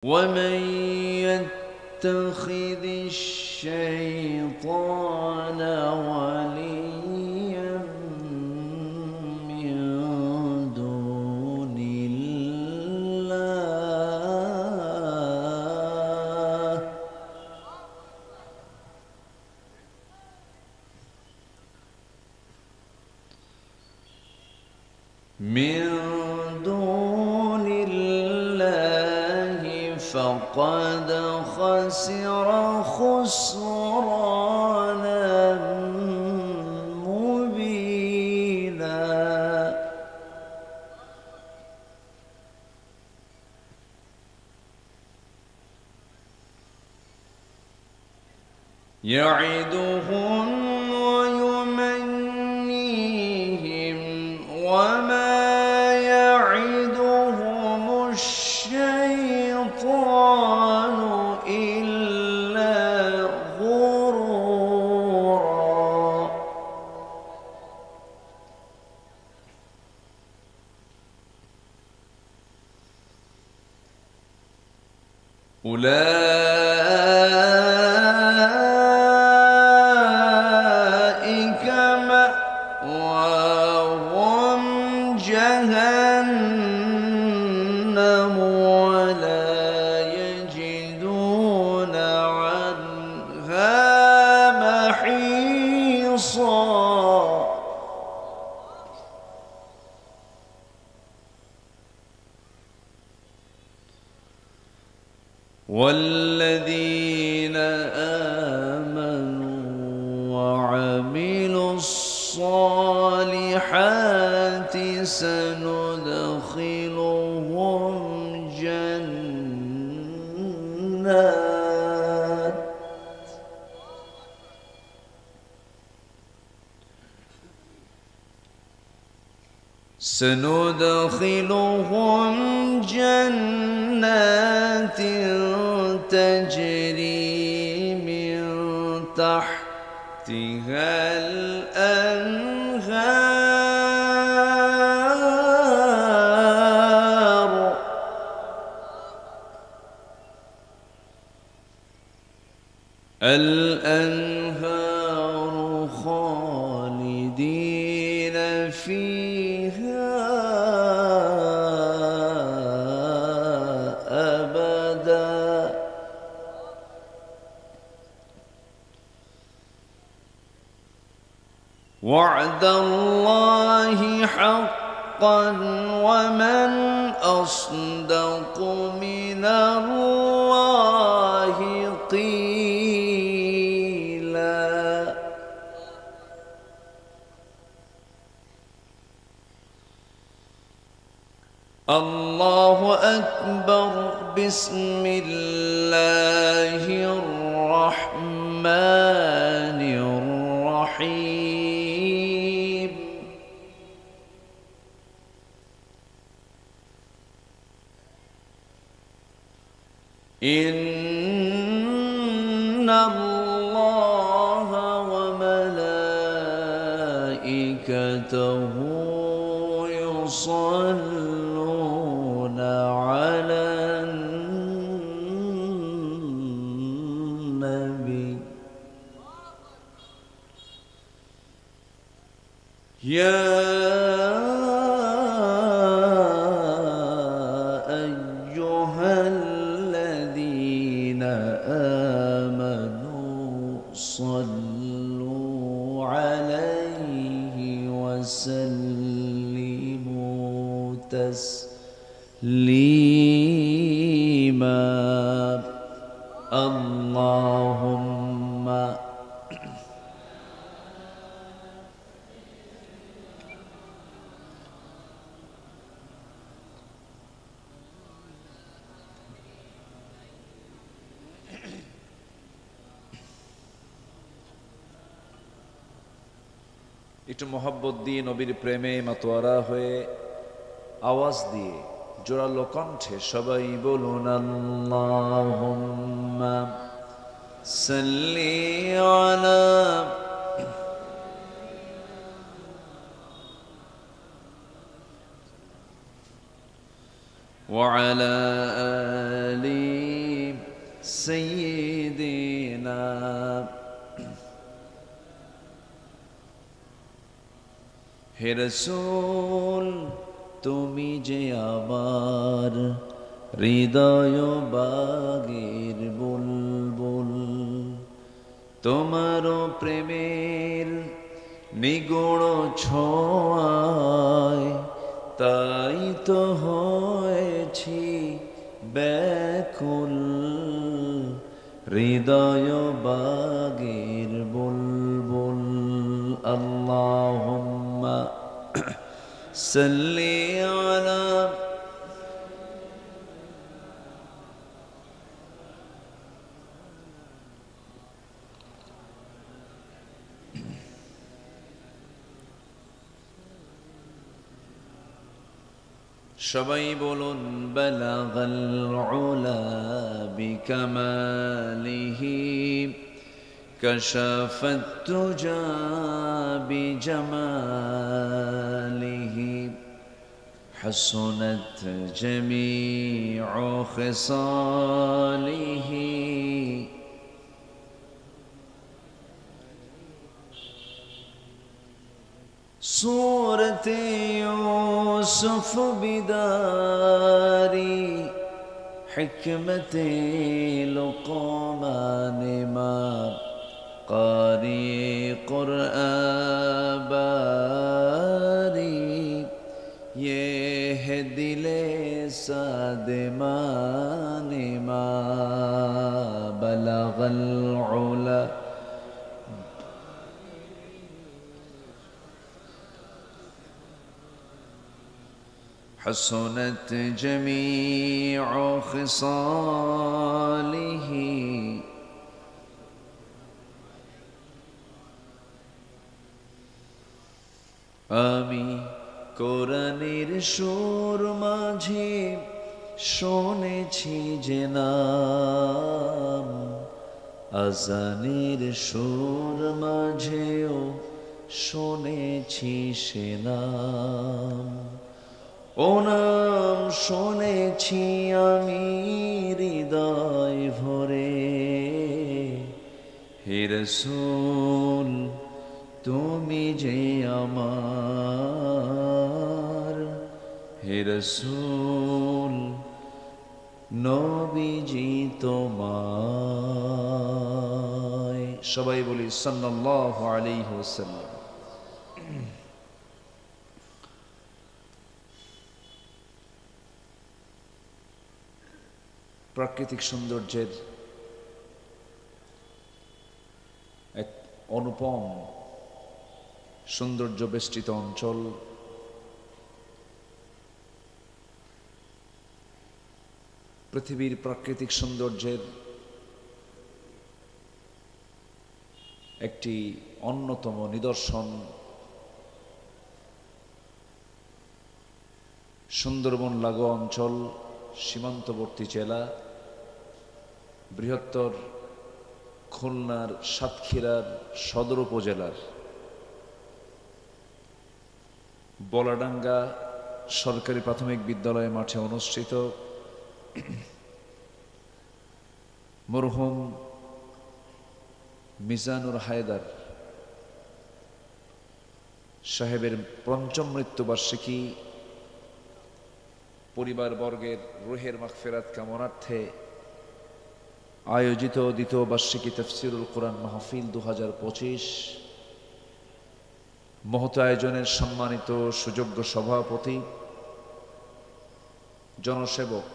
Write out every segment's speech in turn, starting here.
ومن يتخذ الشيطان وليا من دون الله فقد خسر خسرانا مبينا يعدهم ويمنيهم وما يعدهم الشيطان إلا غرورا أولئك مأواهم جهنم ولا يجدون عنها محيصا والذين آمنوا وعملوا الصالحات سندخلهم جنات تجري من تحتها الأنهار خالدين فيها أبدا وعد الله حقا ومن أصدق من الله قيلا الله أكبر بسم الله الرحمن الرحيم إن الله وملائكته يصلون على النبي يا أيها الذين آمنوا صلوا عليه وسلموا تسليما اللهم একটু মোহাব্বত দিয়ে নবীর প্রেমে মাতোয়ারা হয়ে আওয়াজ দিয়ে জোরালো কণ্ঠে সবাই বলুন আল্লাহুম্মা সাল্লি আলা وعلى آل سيدنا হে রাসূল তুমি যে আমার হৃদয় বাগের বুলবুল তোমার প্রেমের নিগুণ ছোঁয়ায় তাই তো হয়েছি ব্যাকুল হৃদয় বাগের বুলবুল আল্লাহুম্মা সাল্লি আলা সবাই বলুন বালাগাল উলা বিকামালিহি কাশাফাত তুজা বিজামালিহি হাসুনাত জামিউ খিসালিহি सूरत यूसुफ बिदारी हिकमत लुक़मान मां कारी क़ुरआन बारी ये है दिले सादमान मां बलगल उला حسنت جميع خصاله আমি কোরআনের সুর মাঝে শুনেছি যে নাম আজানের সুর মাঝেও শুনেছি সে নাম ও নাম শুনেছি আমি হৃদয় ভরে হে রাসূল তুমি যে আমার হে রাসূল নবীজি তোমায় সবাই বলি সাল্লাল্লাহু আলাইহি ওয়াসাল্লাম প্রাকৃতিক সৌন্দর্যের এক অনুপম সৌন্দর্য বেষ্টিত অঞ্চল পৃথিবীর প্রাকৃতিক সৌন্দর্যের একটি অন্যতম নিদর্শন সুন্দরবন লাগোয়া অঞ্চল সীমান্তবর্তী জেলা বৃহত্তর খুলনার সাতক্ষীরার সদর উপজেলার বলাডাঙ্গা সরকারি প্রাথমিক বিদ্যালয় মাঠে অনুষ্ঠিত মরহুম মিজানুর হায়দার সাহেবের পঞ্চম মৃত্যুবার্ষিকী পরিবারবর্গের রুহের মাগফিরাত কামনার্থে আয়োজিত দ্বিতীয় বার্ষিকী তাফসীরুল কোরআন মাহফিল 2025 মহৎ আয়োজনের সম্মানিত সুযোগ্য সভাপতি জনসেবক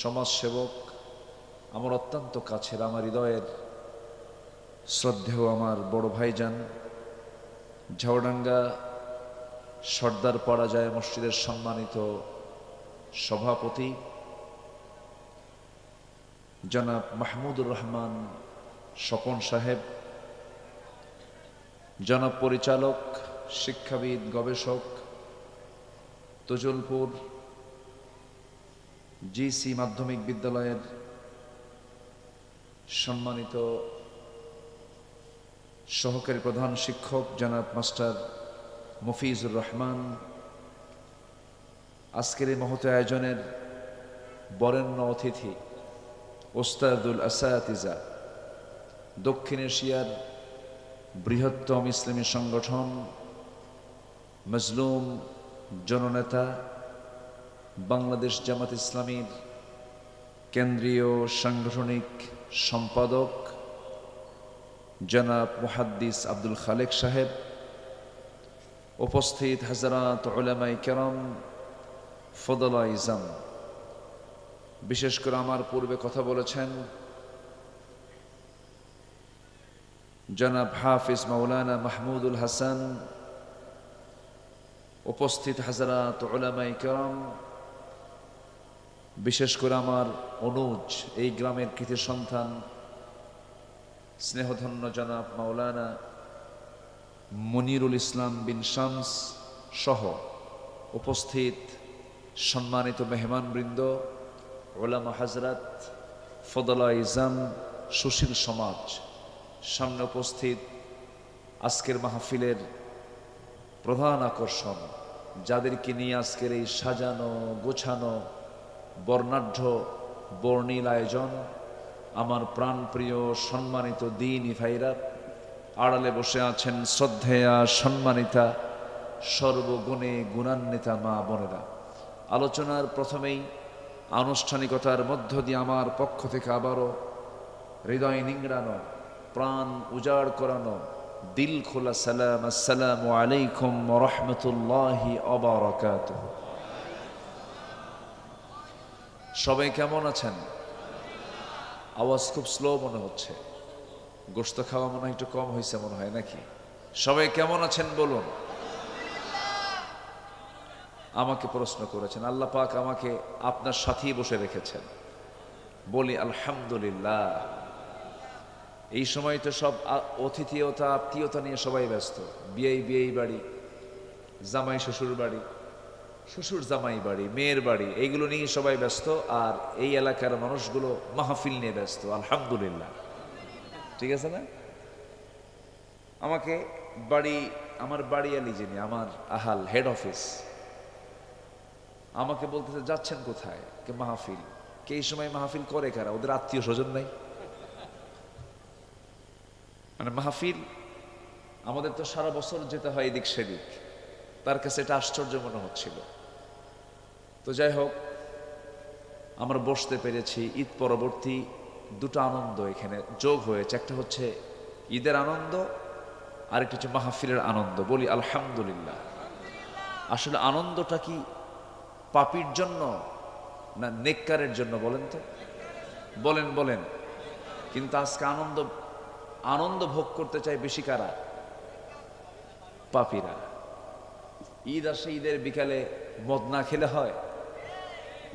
সমাজসেবক আমার অত্যন্ত কাছের আমার হৃদয়ের শ্রদ্ধেয় আমার বড় ভাইজান ঝাউডাঙ্গা সর্দার পাড়া যায় মসজিদের সম্মানিত সভাপতি জনাব মাহমুদুর রহমান স্বপন সাহেব, জনাব পরিচালক শিক্ষাবিদ গবেষক তুজুলপুর জিসি মাধ্যমিক বিদ্যালয়ের সম্মানিত সহকারী প্রধান শিক্ষক জনাব মাস্টার মফিজুর রহমান, আজকের এই মহৎ আয়োজনের বরেণ্য অতিথি ওস্তাদুল আসাতিজা, দক্ষিণ এশিয়ার বৃহত্তম ইসলামী সংগঠন মজলুম জননেতা, বাংলাদেশ জামাত ইসলামীর কেন্দ্রীয় সাংগঠনিক সম্পাদক জনাব মুহাদ্দিস আব্দুল খালেক সাহেব, উপস্থিত হাজারাত উলামায়ে কেরাম, ফদলা ইজাম, বিশেষ করে আমার পূর্বে কথা বলেছেন জনাব হাফিজ মাওলানা মাহমুদুল হাসান, উপস্থিত হাজারাত উলামায়ে কেরাম, বিশেষ করে আমার অনুজ, এই গ্রামের কৃতি সন্তান স্নেহধন্য জনাব মাওলানা মনিরুল ইসলাম বিন শামস সহ উপস্থিত সম্মানিত মেহমানবৃন্দ, উলামা হাজরাত, ফদলা ইজাম, সুশীল সমাজ, সামনে উপস্থিত আজকের মাহফিলের প্রধান আকর্ষণ, যাদেরকে নিয়ে আজকের এই সাজানো গোছানো বর্ণাঢ্য বর্ণিল আয়োজন, আমার প্রাণপ্রিয় সম্মানিত দ্বীনি ভাইরা, আড়ালে বসে আছেন শ্রদ্ধেয়া সম্মানিতা সর্বগুণে গুণান্বিতা মা বোনেরা। আলোচনার প্রথমেই আনুষ্ঠানিকতার মধ্য দিয়ে আমার পক্ষ থেকে আবারও হৃদয় নিংড়ানো, প্রাণ উজাড় করানো, দিল খোলা সালাম, আসসালামু আলাইকুম ওয়া রাহমাতুল্লাহি ওয়া বারাকাতুহু। সবাই কেমন আছেন? আওয়াজ খুব স্লো মনে হচ্ছে, গোশত খাওয়া মনে হয় একটু কম হয়েছে মনে হয় নাকি? সবাই কেমন আছেন বলুন। আমাকে প্রশ্ন করেছেন, আল্লাহ পাক আমাকে আপনার সাথেই বসে রেখেছেন, বলি আলহামদুলিল্লাহ। এই সময় তো সব অতিথিয়তা আত্মীয়তা নিয়ে সবাই ব্যস্ত, বিয়েই বাড়ি, জামাই শ্বশুর বাড়ি, শ্বশুর জামাই বাড়ি, মেয়ের বাড়ি, এইগুলো নিয়ে সবাই ব্যস্ত, আর এই এলাকার মানুষগুলো মাহফিল নিয়ে ব্যস্ত। আলহামদুলিল্লাহ, ঠিক আছে না? আমাকে আমার বাড়িয়ালি যিনি, আমার আহাল হেড অফিস, আমাকে বলতেছে যাচ্ছেন কোথায়? কে মাহফিল। কে এই সময় মাহফিল করে কারা? ওদের আত্মীয় স্বজন নাই? মানে মাহফিল আমাদের তো সারা বছর যেতে হয় এদিক সেদিক, তার কাছে এটা আশ্চর্য মনে হচ্ছিল। তো যাই হোক, আমরা বসতে পেরেছি। ঈদ পরবর্তী দুটো আনন্দ এখানে যোগ হয়েছে, একটা হচ্ছে ঈদের আনন্দ, আরেকটা হচ্ছে মাহফিলের আনন্দ। বলি আলহামদুলিল্লাহ। আসলে আনন্দটা কি পাপীর জন্য না নেককারের জন্য বলেন তো? বলেন। কিন্তু আজকে আনন্দ ভোগ করতে চায় বেশি কারা? পাপীরা। ঈদ আসে, ঈদের বিকালে মদ না খেলে হয়?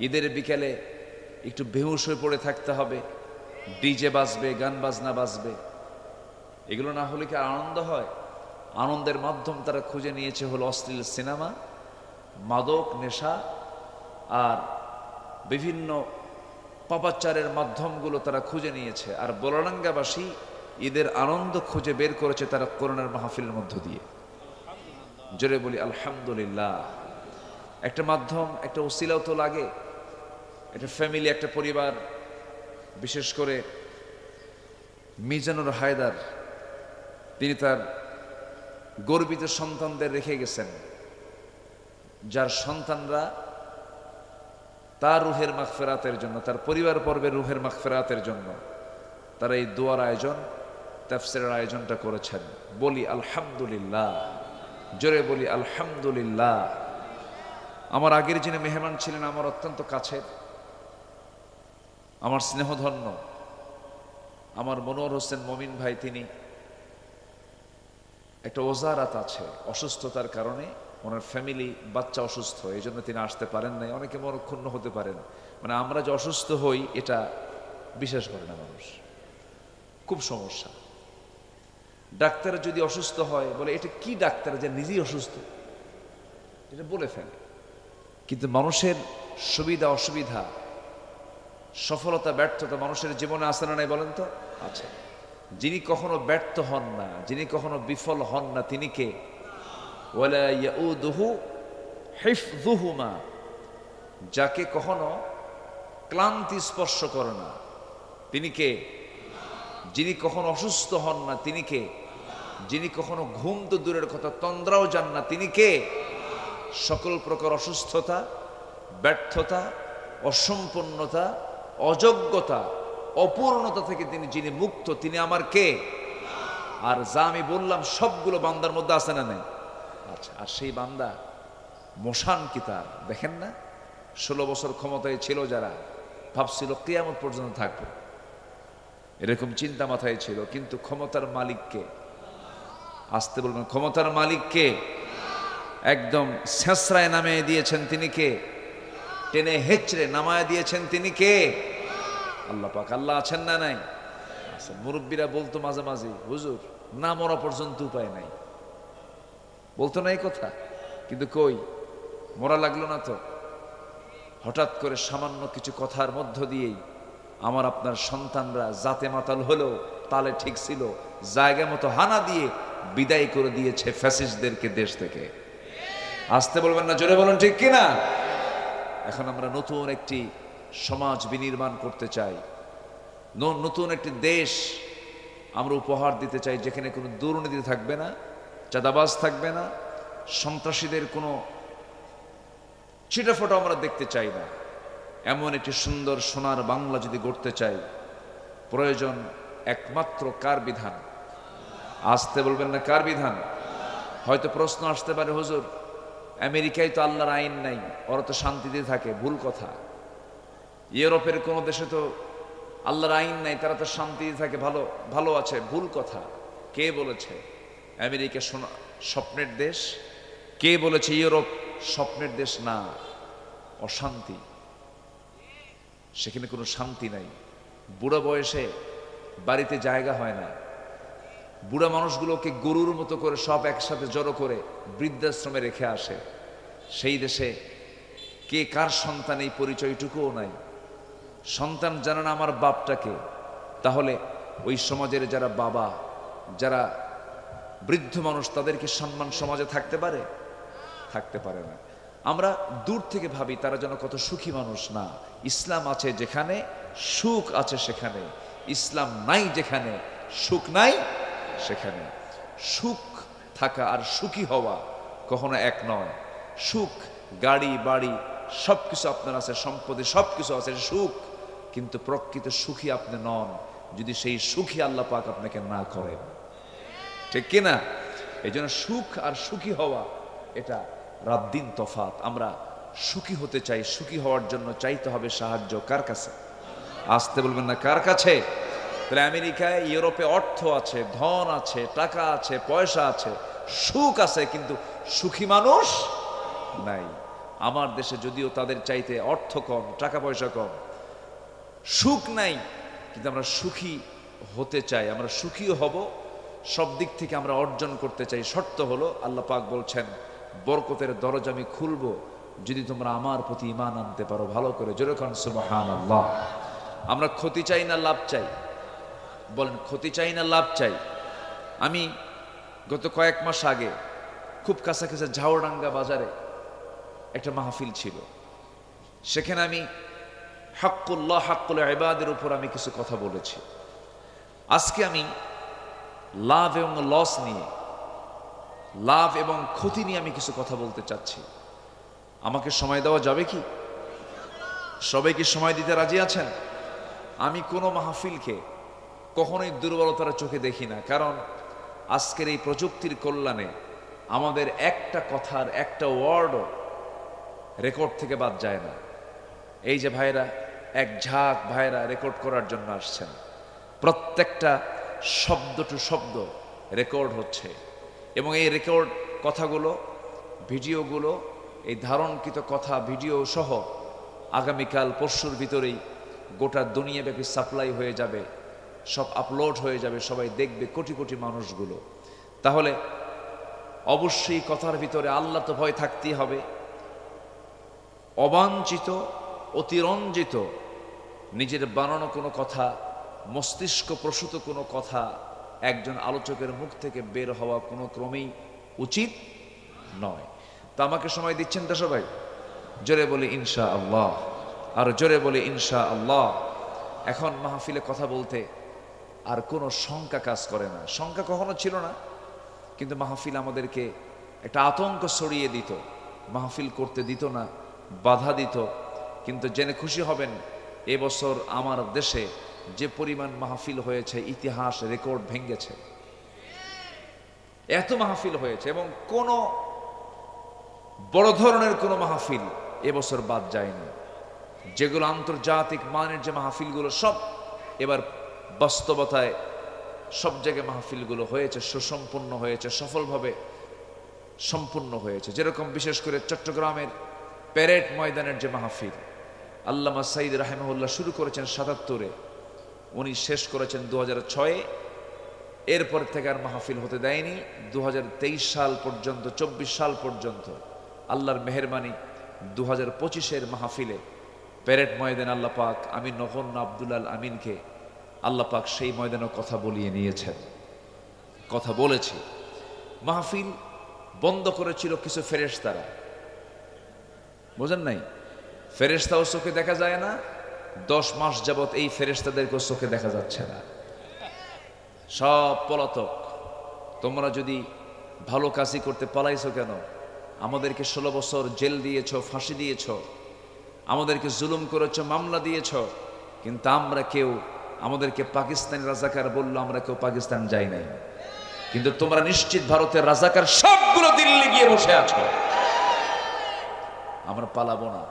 ঈদের বিকালে একটু বেহুশ হয়ে পড়ে থাকতে হবে, ডিজে বাজবে, গান বাজনা বাজবে, এগুলো না হলে কি আনন্দ হয়? আনন্দের মাধ্যম তারা খুঁজে নিয়েছে হলো অশ্লীল সিনেমা, মাদক, নেশা আর বিভিন্ন পাপাচারের মাধ্যমগুলো তারা খুঁজে নিয়েছে। আর বলরাঙ্গাবাসী ঈদের আনন্দ খুঁজে বের করেছে তারা কোরআনের মাহফিলের মধ্য দিয়ে। জোরে বলি আলহামদুলিল্লাহ। একটা মাধ্যম, একটা ওসিলাও তো লাগে। একটা ফ্যামিলি, একটা পরিবার, বিশেষ করে মিজানুর হায়দার, তিনি তার গর্বিত সন্তানদের রেখে গেছেন, যার সন্তানরা তার রুহের মাগফিরাতের জন্য, তার পরিবার পর্বের রুহের মাগফিরাতের জন্য তারা এই দোয়ার আয়োজন, তাফসীরের আয়োজনটা করেছেন। বলি আলহামদুলিল্লাহ, জোরে বলি আলহামদুলিল্লাহ। আমার আগের যিনি মেহমান ছিলেন, আমার অত্যন্ত কাছের, আমার স্নেহধন্য আমার মনোয়ার হোসেন মমিন ভাই, তিনি একটা ওজারাত আছে, অসুস্থতার কারণে ওনার ফ্যামিলি, বাচ্চা অসুস্থ, এই জন্য তিনি আসতে পারেন নাই। অনেকে মনক্ষুণ্ণ হতে পারেন, মানে আমরা যে অসুস্থ হই এটা বিশ্বাস করে না মানুষ, খুব সমস্যা। ডাক্তার যদি অসুস্থ হয় বলে এটা কি ডাক্তার যে নিজেই অসুস্থ, এটা বলে ফেলে। কিন্তু মানুষের সুবিধা অসুবিধা, সফলতা ব্যর্থতা মানুষের জীবনে আসে না নাই বলেন তো? আচ্ছা, যিনি কখনো ব্যর্থ হন না, যিনি কখনো বিফল হন না, তিনি কে? ওয়ালা ইয়াউদুহু হিফযুহুমা, যাকে কখনো ক্লান্তি স্পর্শ করে না। তিনি কে? যিনি কখনো অসুস্থ হন না। তিনি কে? যিনি কখনো ঘুম তো দূরের কথা, তন্দ্রাও যান না। তিনি কে? সকল প্রকার অসুস্থতা, ব্যর্থতা, অসম্পূর্ণতা, অযোগ্যতা, অপূর্ণতা থেকে যিনি মুক্ত, তিনি আমার কে? আর যা আমি বললাম সবগুলো বান্দার মধ্যে আছে না নেই? আচ্ছা, আর সেই বান্দা মোশান কি তার? দেখেন না, 16 বছর ক্ষমতায় ছিল যারা, ভাবছিল কিয়ামত পর্যন্ত থাকবে, এরকম চিন্তা মাথায় ছিল। কিন্তু ক্ষমতার মালিককে, আসতে বলবেন, ক্ষমতার মালিককে একদম ছেঁচড়ায় নামিয়ে দিয়েছেন। তিনি কে? টেনে হেঁচড়ে নামায় দিয়েছেন। তিনি কে? আল্লাহ পাক। আল্লাহ আছেন না নাই? আচ্ছা, মুরব্বীরা বলতো মাঝে মাঝে, হুজুর না মরা পর্যন্ত উপায় নাই, বলতো না এই কথা? কিন্তু কই, মরা লাগলো না তো। হঠাৎ করে সামান্য কিছু কথার মধ্য দিয়েই আমার আপনার সন্তানরা জাতে মাতাল হলেও তালে ঠিক ছিল, জায়গা মতো হানা দিয়ে বিদায় করে দিয়েছে ফ্যাসিস্টদেরকে দেশ থেকে। আসতে বলবেন না, জোরে বলুন ঠিক কিনা? এখন আমরা নতুন একটি সমাজ বিনির্মাণ করতে চাই, নতুন একটি দেশ আমরা উপহার দিতে চাই, যেখানে কোনো দুর্নীতি থাকবে না, চাঁদাবাজ থাকবে না, সন্ত্রাসীদের কোনো ছিটাফোটা আমরা দেখতে চাই না। এমন একটি সুন্দর সোনার বাংলা যদি গড়তে চাই, প্রয়োজন একমাত্র কার বিধান? আসতে বলবেন না, কার বিধান? হয়তো প্রশ্ন আসতে পারে, হুজুর আমেরিকায় তো আল্লাহর আইন নাই, ওরা তো শান্তিতে থাকে। ভুল কথা। ইউরোপের কোন দেশে তো আল্লাহর আইন নাই, তারা তো শান্তিতে থাকে, ভালো ভালো আছে। ভুল কথা। কে বলেছে আমেরিকা স্বপ্নের দেশ? কে বলেছে ইউরোপ স্বপ্নের দেশ না? অশান্তি, সেখানে কোনো শান্তি নাই। বুড়া বয়সে বাড়িতে জায়গা হয় না, বুড়া মানুষগুলোকে গরুর মতো করে সব একসাথে জড়ো করে বৃদ্ধাশ্রমে রেখে আসে। সেই দেশে কে কার সন্তান এই পরিচয়টুকুও নাই। সন্তান জানে না আমার বাপটাকে। তাহলে ওই সমাজের যারা বাবা, যারা বৃদ্ধ মানুষ, তাদেরকে সম্মান সমাজে থাকতে পারে? থাকতে পারে না। আমরা দূর থেকে ভাবি তারা যেন কত সুখী মানুষ। না, ইসলাম আছে যেখানে সুখ আছে সেখানে, ইসলাম নাই যেখানে সুখ নাই সেখানে। সুখ থাকা আর সুখী হওয়া কখনো এক নয়। সুখ, গাড়ি বাড়ি সবকিছু আপনার আছে, সম্পত্তি সবকিছু আছে, সুখ। কিন্তু প্রকৃত সুখী আপনি নন যদি সেই সুখী আল্লাহ পাক আপনাকে না করেন। ঠিক কিনা? এই জন্য সুখ আর সুখী হওয়া এটা রাত দিন তফাৎ। আমরা সুখী হতে চাই, সুখী হওয়ার জন্য চাইতে হবে সাহায্য কার কাছে? আসতে বলবেন না, কার কাছে? তাহলে আমেরিকায়, ইউরোপে অর্থ আছে, ধন আছে, টাকা আছে, পয়সা আছে, সুখ আছে, কিন্তু সুখী মানুষ নাই। আমার দেশে যদিও তাদের চাইতে অর্থ কম, টাকা পয়সা কম, সুখ নাই, কিন্তু আমরা সুখী হতে চাই। আমরা সুখীও হব, সব দিক থেকে আমরা অর্জন করতে চাই। শর্ত হলো, আল্লাহ পাক বলছেন বরকতের দরজা আমি খুলবো যদি তোমরা আমার প্রতি ঈমান আনতে পারো। ভালো করে জোরে কান সুবহানাল্লাহ। আমরা ক্ষতি চাই না লাভ চাই? বলেন, ক্ষতি চাই না লাভ চাই? আমি গত কয়েক মাস আগে খুব কাছাকাছি ঝাউডাঙ্গা বাজারে একটা মাহফিল ছিল। সেখানে আমি হাক্কুল্লাহ, হাক্কুল ইবাদের উপর আমি কিছু কথা বলেছি। আজকে আমি লাভ এবং লস নিয়ে, লাভ এবং ক্ষতি নিয়ে আমি কিছু কথা বলতে চাচ্ছি। আমাকে সময় দেওয়া যাবে কি? সবাই কি সময় দিতে রাজি আছেন? আমি কোনো মাহফিলকে কখনোই দুর্বলতার চোখে দেখি না, কারণ আজকের এই প্রযুক্তির কল্যাণে আমাদের একটা কথার একটা ওয়ার্ডও রেকর্ড থেকে বাদ যায় না। এই যে ভাইরা, এক ঝাঁক ভাইরা রেকর্ড করার জন্য আসছেন, প্রত্যেকটা শব্দ টু শব্দ রেকর্ড হচ্ছে, এবং এই রেকর্ড কথাগুলো, ভিডিওগুলো, এই ধারণকৃত কথা ভিডিও সহ আগামীকাল পরশুর ভিতরেই গোটা দুনিয়াব্যাপী সাপ্লাই হয়ে যাবে, সব আপলোড হয়ে যাবে, সবাই দেখবে, কোটি কোটি মানুষগুলো। তাহলে অবশ্যই কথার ভিতরে আল্লাহ তো ভয় থাকতেই হবে। অবাঞ্ছিত, অতিরঞ্জিত নিজের বানানো কোনো কথা, মস্তিষ্ক প্রসূত কোনো কথা একজন আলোচকের মুখ থেকে বের হওয়া কোনো ক্রমেই উচিত নয়। তা আমাকে সময় দিচ্ছেন তো সবাই? জোরে বলি ইনশা আল্লাহ, আর জোরে বলি ইনশা আল্লাহ। এখন মাহফিলে কথা বলতে আর কোনো শঙ্কা কাজ করে না। শঙ্কা কখনো ছিল না, কিন্তু মাহফিল আমাদেরকে একটা আতঙ্ক ছড়িয়ে দিত, মাহফিল করতে দিত না, বাধা দিত। কিন্তু জেনে খুশি হবেন, এবছর আমার দেশে যে পরিমাণ মাহফিল হয়েছে, ইতিহাস রেকর্ড ভেঙেছে। এত মাহফিল হয়েছে এবং কোনো বড় ধরনের কোনো মাহফিল এবছর বাদ যায়নি। যেগুলো আন্তর্জাতিক মানের যে মাহফিলগুলো সব এবার বাস্তবতায় সব জায়গায় মাহফিলগুলো হয়েছে, সুসম্পন্ন হয়েছে, সফলভাবে সম্পূর্ণ হয়েছে। যেরকম বিশেষ করে চট্টগ্রামের প্যারেড ময়দানের যে মাহফিল, আল্লামা সাইদ রাহিমাহুল্লাহ শুরু করেছেন ৭৭-এ, উনি শেষ করেছেন ২০০৬-এ। এরপর থেকে আর মাহফিল হতে দেয়নি ২০২৩ সাল পর্যন্ত, ২৪ সাল পর্যন্ত। আল্লাহর মেহেরবানি ২০২৫-এর মাহফিলে প্যারেড ময়দান আল্লাহ পাক আমিন নগর আব্দুল আমিনকে আল্লাহ পাক সেই ময়দানে কথা বলিয়ে নিয়েছেন, কথা বলেছি। মাহফিল বন্ধ করেছিল কিছু ফেরেশতারা, বোঝেন নাই? ফেরেশতাও চোখে দেখা যায় না, 10 মাস যাবত এই ফেরেশতাদেরকেও চোখে দেখা যাচ্ছে না, সব পলাতক। তোমরা যদি ভালো কাজই করতে পালাইছো কেন? আমাদেরকে 16 বছর জেল দিয়েছ, ফাঁসি দিয়েছ, আমাদেরকে জুলুম করেছ, মামলা দিয়েছ, কিন্তু আমরা কেউ, আমাদেরকে পাকিস্তানি রাজাকার বললো, আমরা কেউ পাকিস্তান যাই নাই। কিন্তু তোমরা নিশ্চিত ভারতের রাজাকার সবগুলো দিল্লি গিয়ে বসে আছো। আমরা পালাবো না,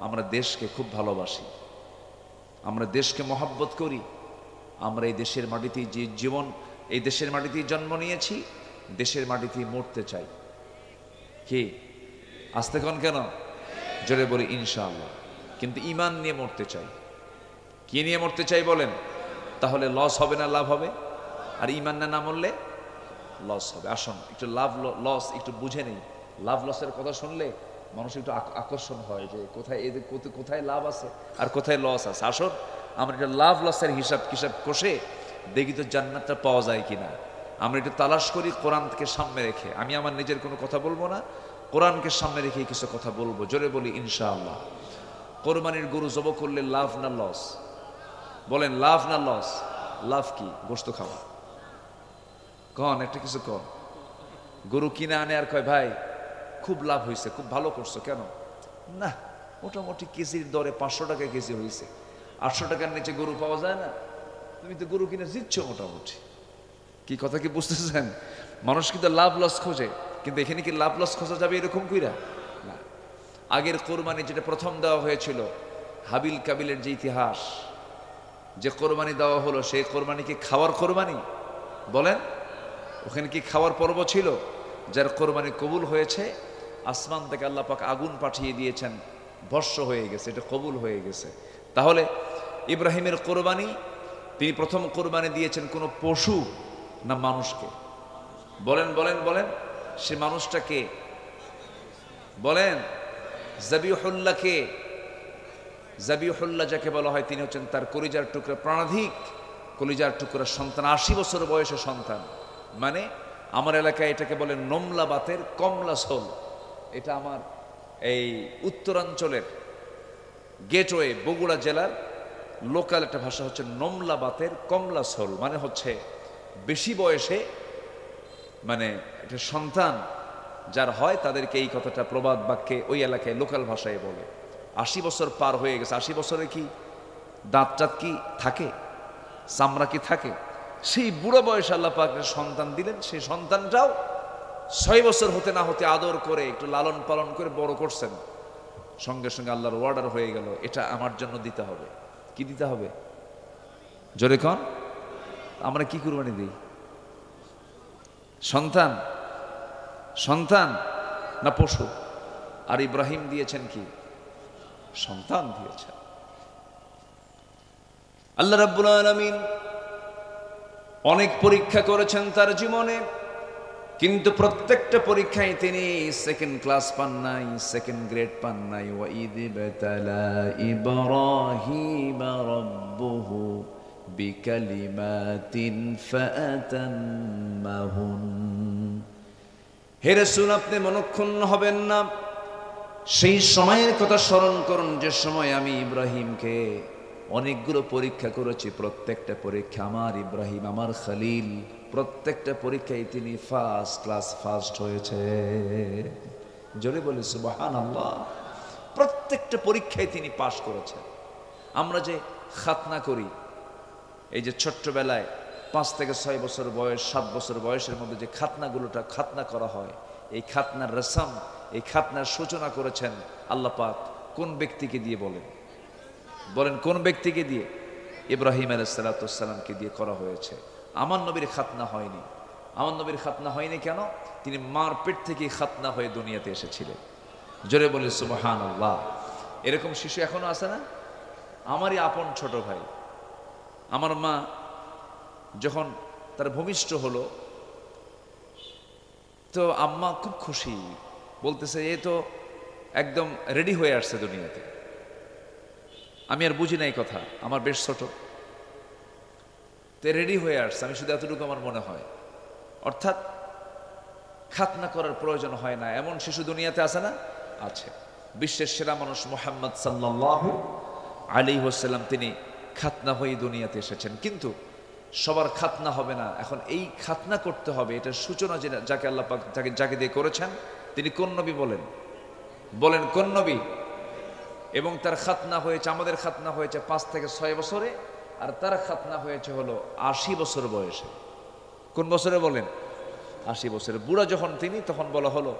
আমরা দেশকে খুব ভালোবাসি, আমরা দেশকে মহব্বত করি। আমরা এই দেশের মাটিতেই যে জীবন, এই দেশের মাটিতেই জন্ম নিয়েছি, দেশের মাটিতেই মরতে চাই। কি আসতে কোন কেন? জোরে বলি ইনশাআল্লাহ। কিন্তু ঈমান নিয়ে মরতে চাই। কি নিয়ে মরতে চাই বলেন? তাহলে লস হবে না লাভ হবে? আর ঈমান না মরলে লস হবে। আসুন একটু লাভ লস একটু বুঝে নেই। লাভ লসের কথা শুনলে মানুষ একটু আকর্ষণ হয় যে কোথায় এদের কোথায় লাভ আছে আর কোথায় লস আছে। আসুন আমরা একটা লাভ লসের হিসাব কষে দেখি তো জান্নাতটা পাওয়া যায় কিনা। আমরা একটু তালাশ করি কোরআনকে সামনে রেখে। আমি আমার নিজের কোনো কথা বলবো না, কোরআনকে সামনে রেখে কিছু কথা বলবো। জোরে বলি ইনশাআল্লাহ। কোরবানির গরু জব করলে লাভ না লস? বলেন লাভ না লস? লাভ কি? গোশত খাওয়া। কন একটা কিছু কন। গরু কিনে আনে আর কয় ভাই খুব লাভ হয়েছে, খুব ভালো করছো। কেন? না, মোটামুটি কেজির দরে 500 টাকা কেজি হয়েছে, 800 টাকার নিচে গরু পাওয়া যায় না, তুমি তো গরু কিনে জিতছো মোটামুটি। কি কথা কি বুঝতেছেন? মানুষ কিন্তু লাভ লস খোঁজে, কিন্তু এখানে কি লাভ লস খোঁজা যাবে এরকম কইরা? না। আগের কোরবানি যেটা প্রথম দেওয়া হয়েছিল, হাবিল কাবিলের যে ইতিহাস, যে কোরবানি দেওয়া হলো, সেই কোরবানি কি খাওয়ার কোরবানি? বলেন, ওখানে কি খাওয়ার পর্ব ছিল? যার কোরবানি কবুল হয়েছে, আসমান থেকে আল্লাহ পাক আগুন পাঠিয়ে দিয়েছেন, ভস্য হয়ে গেছে, এটা কবুল হয়ে গেছে। তাহলে ইব্রাহিমের কোরবানি, তিনি প্রথম কোরবানি দিয়েছেন কোনো পশু না মানুষকে? বলেন বলেন বলেন, সে মানুষটা কে? বলেন, জাবিহুল্লাহ কে? জাবিহুল্লাহ যাকে বলা হয় তিনি হচ্ছেন তার কলিজার টুকরা, প্রাণাধিক কলিজার টুকরা সন্তান, 80 বছর বয়সে সন্তান। মানে আমার এলাকায় এটাকে বলে নমলা বাতের কমলা সোল। এটা আমার এই উত্তরাঞ্চলের গেটওয়ে বগুড়া জেলার লোকাল একটা ভাষা হচ্ছে নমলা বাতের কমলা সোল। মানে হচ্ছে বেশি বয়সে, মানে একটা সন্তান যার হয় তাদেরকে এই কথাটা প্রবাদ বাক্যে ওই এলাকায় লোকাল ভাষায় বলে। 80 বছর পার হয়ে গেছে, 80 বছরে কি দাঁত টাত কি থাকে, চামড়া কি থাকে? সেই বুড়ো বয়সে আল্লাহ পাক সন্তান দিলেন। সেই সন্তানটাও 6 বছর হতে না হতে আদর করে একটু লালন পালন করে বড় করছেন। সঙ্গে সঙ্গে আল্লাহর অর্ডার হয়ে গেল, এটা আমার জন্য দিতে হবে। কি দিতে হবে? জোরে কন। আমরা কি কুরবানি দিই? সন্তান? সন্তান না পশু? আর ইব্রাহিম দিয়েছেন কি? সন্তান দিয়েছেন। আল্লাহ রাব্বুল আলামিন অনেক পরীক্ষা করেছেন তার জীবনে, কিন্তু প্রত্যেকটা পরীক্ষায় তিনি সেকেন্ড ক্লাস পান নাই, সেকেন্ড গ্রেড পান নাই। ওয়া ইয বাতালা ইব্রাহিম রাব্বুহু বিকালিমাতিন ফাআতাম্মাহুন। হে রাসূল, আপনি মনক্ষুণ্ণ হবেন না। সেই সময়ের কথা স্মরণ করুন যে সময় আমি ইব্রাহিমকে অনেকগুলো পরীক্ষা করেছি, প্রত্যেকটা পরীক্ষা আমার ইব্রাহিম, আমার খলিল, প্রত্যেকটা পরীক্ষায় তিনি ফার্স্ট ক্লাস ফার্স্ট হয়েছে। জোরে বলি সুবহানাল্লাহ। প্রত্যেকটা পরীক্ষায় তিনি পাশ করেছেন। আমরা যে খাতনা করি, এই যে ছোট্টবেলায় 5 থেকে 6 বছর বয়স, 7 বছর বয়সের মধ্যে যে খাতনা করা হয়, এই খাতনার রসম, এই খাতনার সূচনা করেছেন আল্লাহ পাক কোন ব্যক্তিকে দিয়ে বলেন কোন ব্যক্তিকে দিয়ে? ইব্রাহিম আলাইহিস সালামকে দিয়ে করা হয়েছে। আমার নবীর খাতনা হয়নি। আমার নবীর খাতনা হয়নি কেন? তিনি মার পেট থেকে খাতনা হয়ে দুনিয়াতে এসেছিলেন। জোরে বলি সুবহানাল্লাহ। এরকম শিশু এখনো আছে না? আমারই আপন ছোট ভাই, আমার মা যখন তার ভূমিষ্ঠ হলো, তো আম্মা খুব খুশি, বলতেছে এ তো একদম রেডি হয়ে আসছে দুনিয়াতে। আমি আর বুঝি নাই কথা, আমার বেশ ছোট, তো রেডি হয়ে আসছে, আমি শুধু এতটুকু আমার মনে হয়। অর্থাৎ খাতনা করার প্রয়োজন হয় না, এমন শিশু দুনিয়াতে আছে না? আছে। বিশ্বের সেরা মানুষ মুহাম্মদ সাল্লাল্লাহু আলাইহি ওয়াসাল্লাম, তিনি খাতনা হয়ে দুনিয়াতে এসেছেন। কিন্তু সবার খাতনা হবে না। এখন এই খাতনা করতে হবে, এটার সূচনা যাকে আল্লাহ পাক যাকে দিয়ে করেছেন, তিনি কোন নবী বলেন কোন নবী? এবং তার খাতনা হয়েছে, আমাদের খাতনা হয়েছে 5 থেকে 6 বছরে, আর তার খাতনা হয়েছে হলো 80 বছর বয়সে। কোন বছরে বলেন? 80 বছরে। বুড়া যখন তিনি, তখন বলা হলো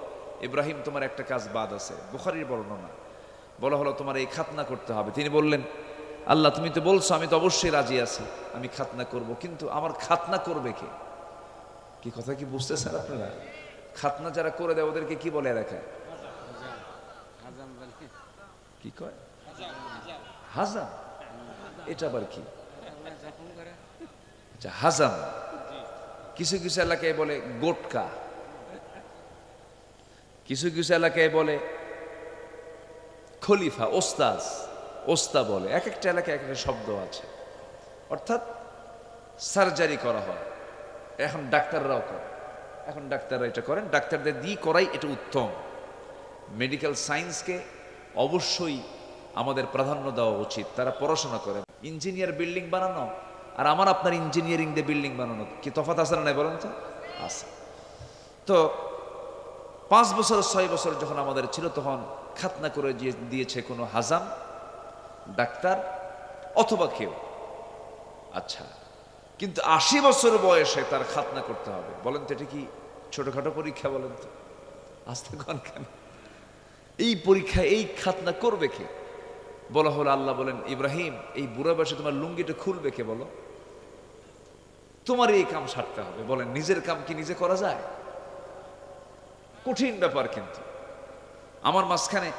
ইব্রাহিম তোমার একটা কাজ বাদ আছে, বুখারীর বর্ণনা। বলা হলো তোমার এই খাতনা করতে হবে। তিনি বললেন আল্লাহ তুমি তো বলছো, আমি তো অবশ্যই রাজি আছি, আমি খাতনা করব, কিন্তু আমার খাতনা করবে কে? কি কথা কি বুঝতেছেন আপনারা? খাতনা যারা করে দেয় ওদেরকে কি বলে এলাকায়? কি কয়? হাজাম। এটা আবার কি? আচ্ছা, হাজাম। কিছু কিছু এলাকায় বলে গোটকা, কিছু কিছু এলাকায় বলে খলিফা, ওস্তা বলে। এক একটা এলাকায় এক একটা শব্দ আছে। অর্থাৎ সার্জারি করা হয়, এখন ডাক্তাররাও করে, এখন ডাক্তাররা এটা করেন, ডাক্তারদের দিয়ে করাই এটা উত্তম। মেডিকেল সায়েন্সকে অবশ্যই আমাদের প্রাধান্য দেওয়া উচিত। তারা পড়াশোনা করে। ইঞ্জিনিয়ার বিল্ডিং বানানো আর আমার আপনার ইঞ্জিনিয়ারিং দিয়ে বিল্ডিং বানানো কি তফাৎ আছে না নাই বলেন তো? আছে। তো 5 বছর 6 বছর যখন আমাদের ছিল, তখন খাতনা করে দিয়েছে কোনো হাজাম, ডাক্তার অথবা কেউ। আচ্ছা, কিন্তু 80 বছর বয়সে তার খাতনা করতে হবে। বলেন তো এটা কি ছোটখাটো পরীক্ষা? বলেন তো, আস্তে কন কেন? এই পরীক্ষা, এই খাতনা করবে কে? বলা হলো আল্লাহ বলেন ইব্রাহিম এই বুড়া বয়সে তোমার লুঙ্গিটা খুলবে কে? বলো, তোমার এই কাম সারতে হবে। বলেন নিজের কাম কি নিজে করা যায়? কঠিন ব্যাপার। কিন্তু আমার মাঝখানে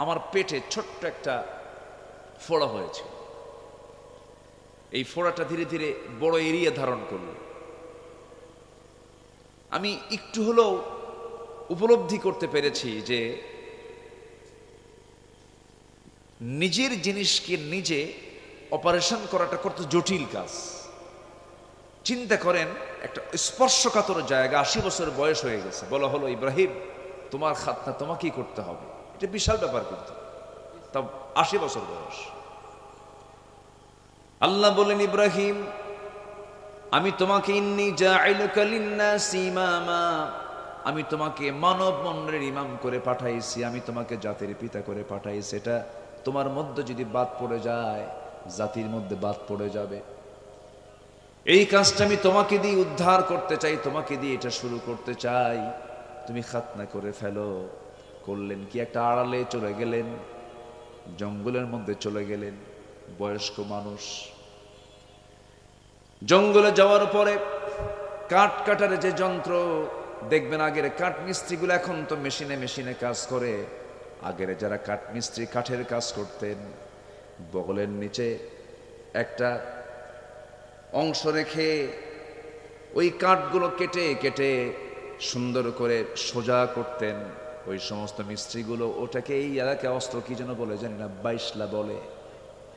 আমার পেটে ছোট্ট একটা ফোড়া হয়েছে, এই ফোড়াটা ধীরে ধীরে বড় এরিয়া ধারণ করল। আমি একটু হলেও উপলব্ধি করতে পেরেছি যে নিজের জিনিসকে নিজে অপারেশন করাটা কত জটিল কাজ। চিন্তা করেন, একটা স্পর্শকাতর জায়গা, 80 বছর বয়স হয়ে গেছে, বলা হলো ইব্রাহিম তোমার খাতনা তোমাকেই করতে হবে। এটা বিশাল ব্যাপার, কিন্তু তা 80 বছর বয়স। আল্লাহ বলেন ইব্রাহিম আমি তোমাকে ইন্নী জাইলুকা লিন্নাসি ইমামা, আমি তোমাকে মানব মণ্ডলের ইমাম করে পাঠাইছি, আমি তোমাকে জাতির পিতা করে পাঠাইছি। এটা তোমার মধ্যে যদি বাদ পড়ে যায়, জাতির মধ্যে বাদ পড়ে যাবে। এই কাজটা আমি তোমাকে দিয়ে উদ্ধার করতে চাই, তোমাকে দিয়ে এটা শুরু করতে চাই, তুমি খাতনা করে ফেলো। করলেন কি? একটা আড়ালে চলে গেলেন, জঙ্গলের মধ্যে চলে গেলেন। বয়স্ক মানুষ জঙ্গলে যাওয়ার পরে কাঠ কাটার যে যন্ত্র দেখবেন, আগের কাঠ মিস্ত্রিগুলো, এখন তো মেশিনে মেশিনে কাজ করে। আগের যারা কাঠ মিস্ত্রি কাঠের কাজ করতেন, বগলের নিচে একটা অংশ রেখে ওই কাঠগুলো কেটে কেটে সুন্দর করে সোজা করতেন। ওই সমস্ত মিস্ত্রিগুলো ওটাকে এই এলাকায় অস্ত্র কি যেন বলে জানি না, 22লা বলে,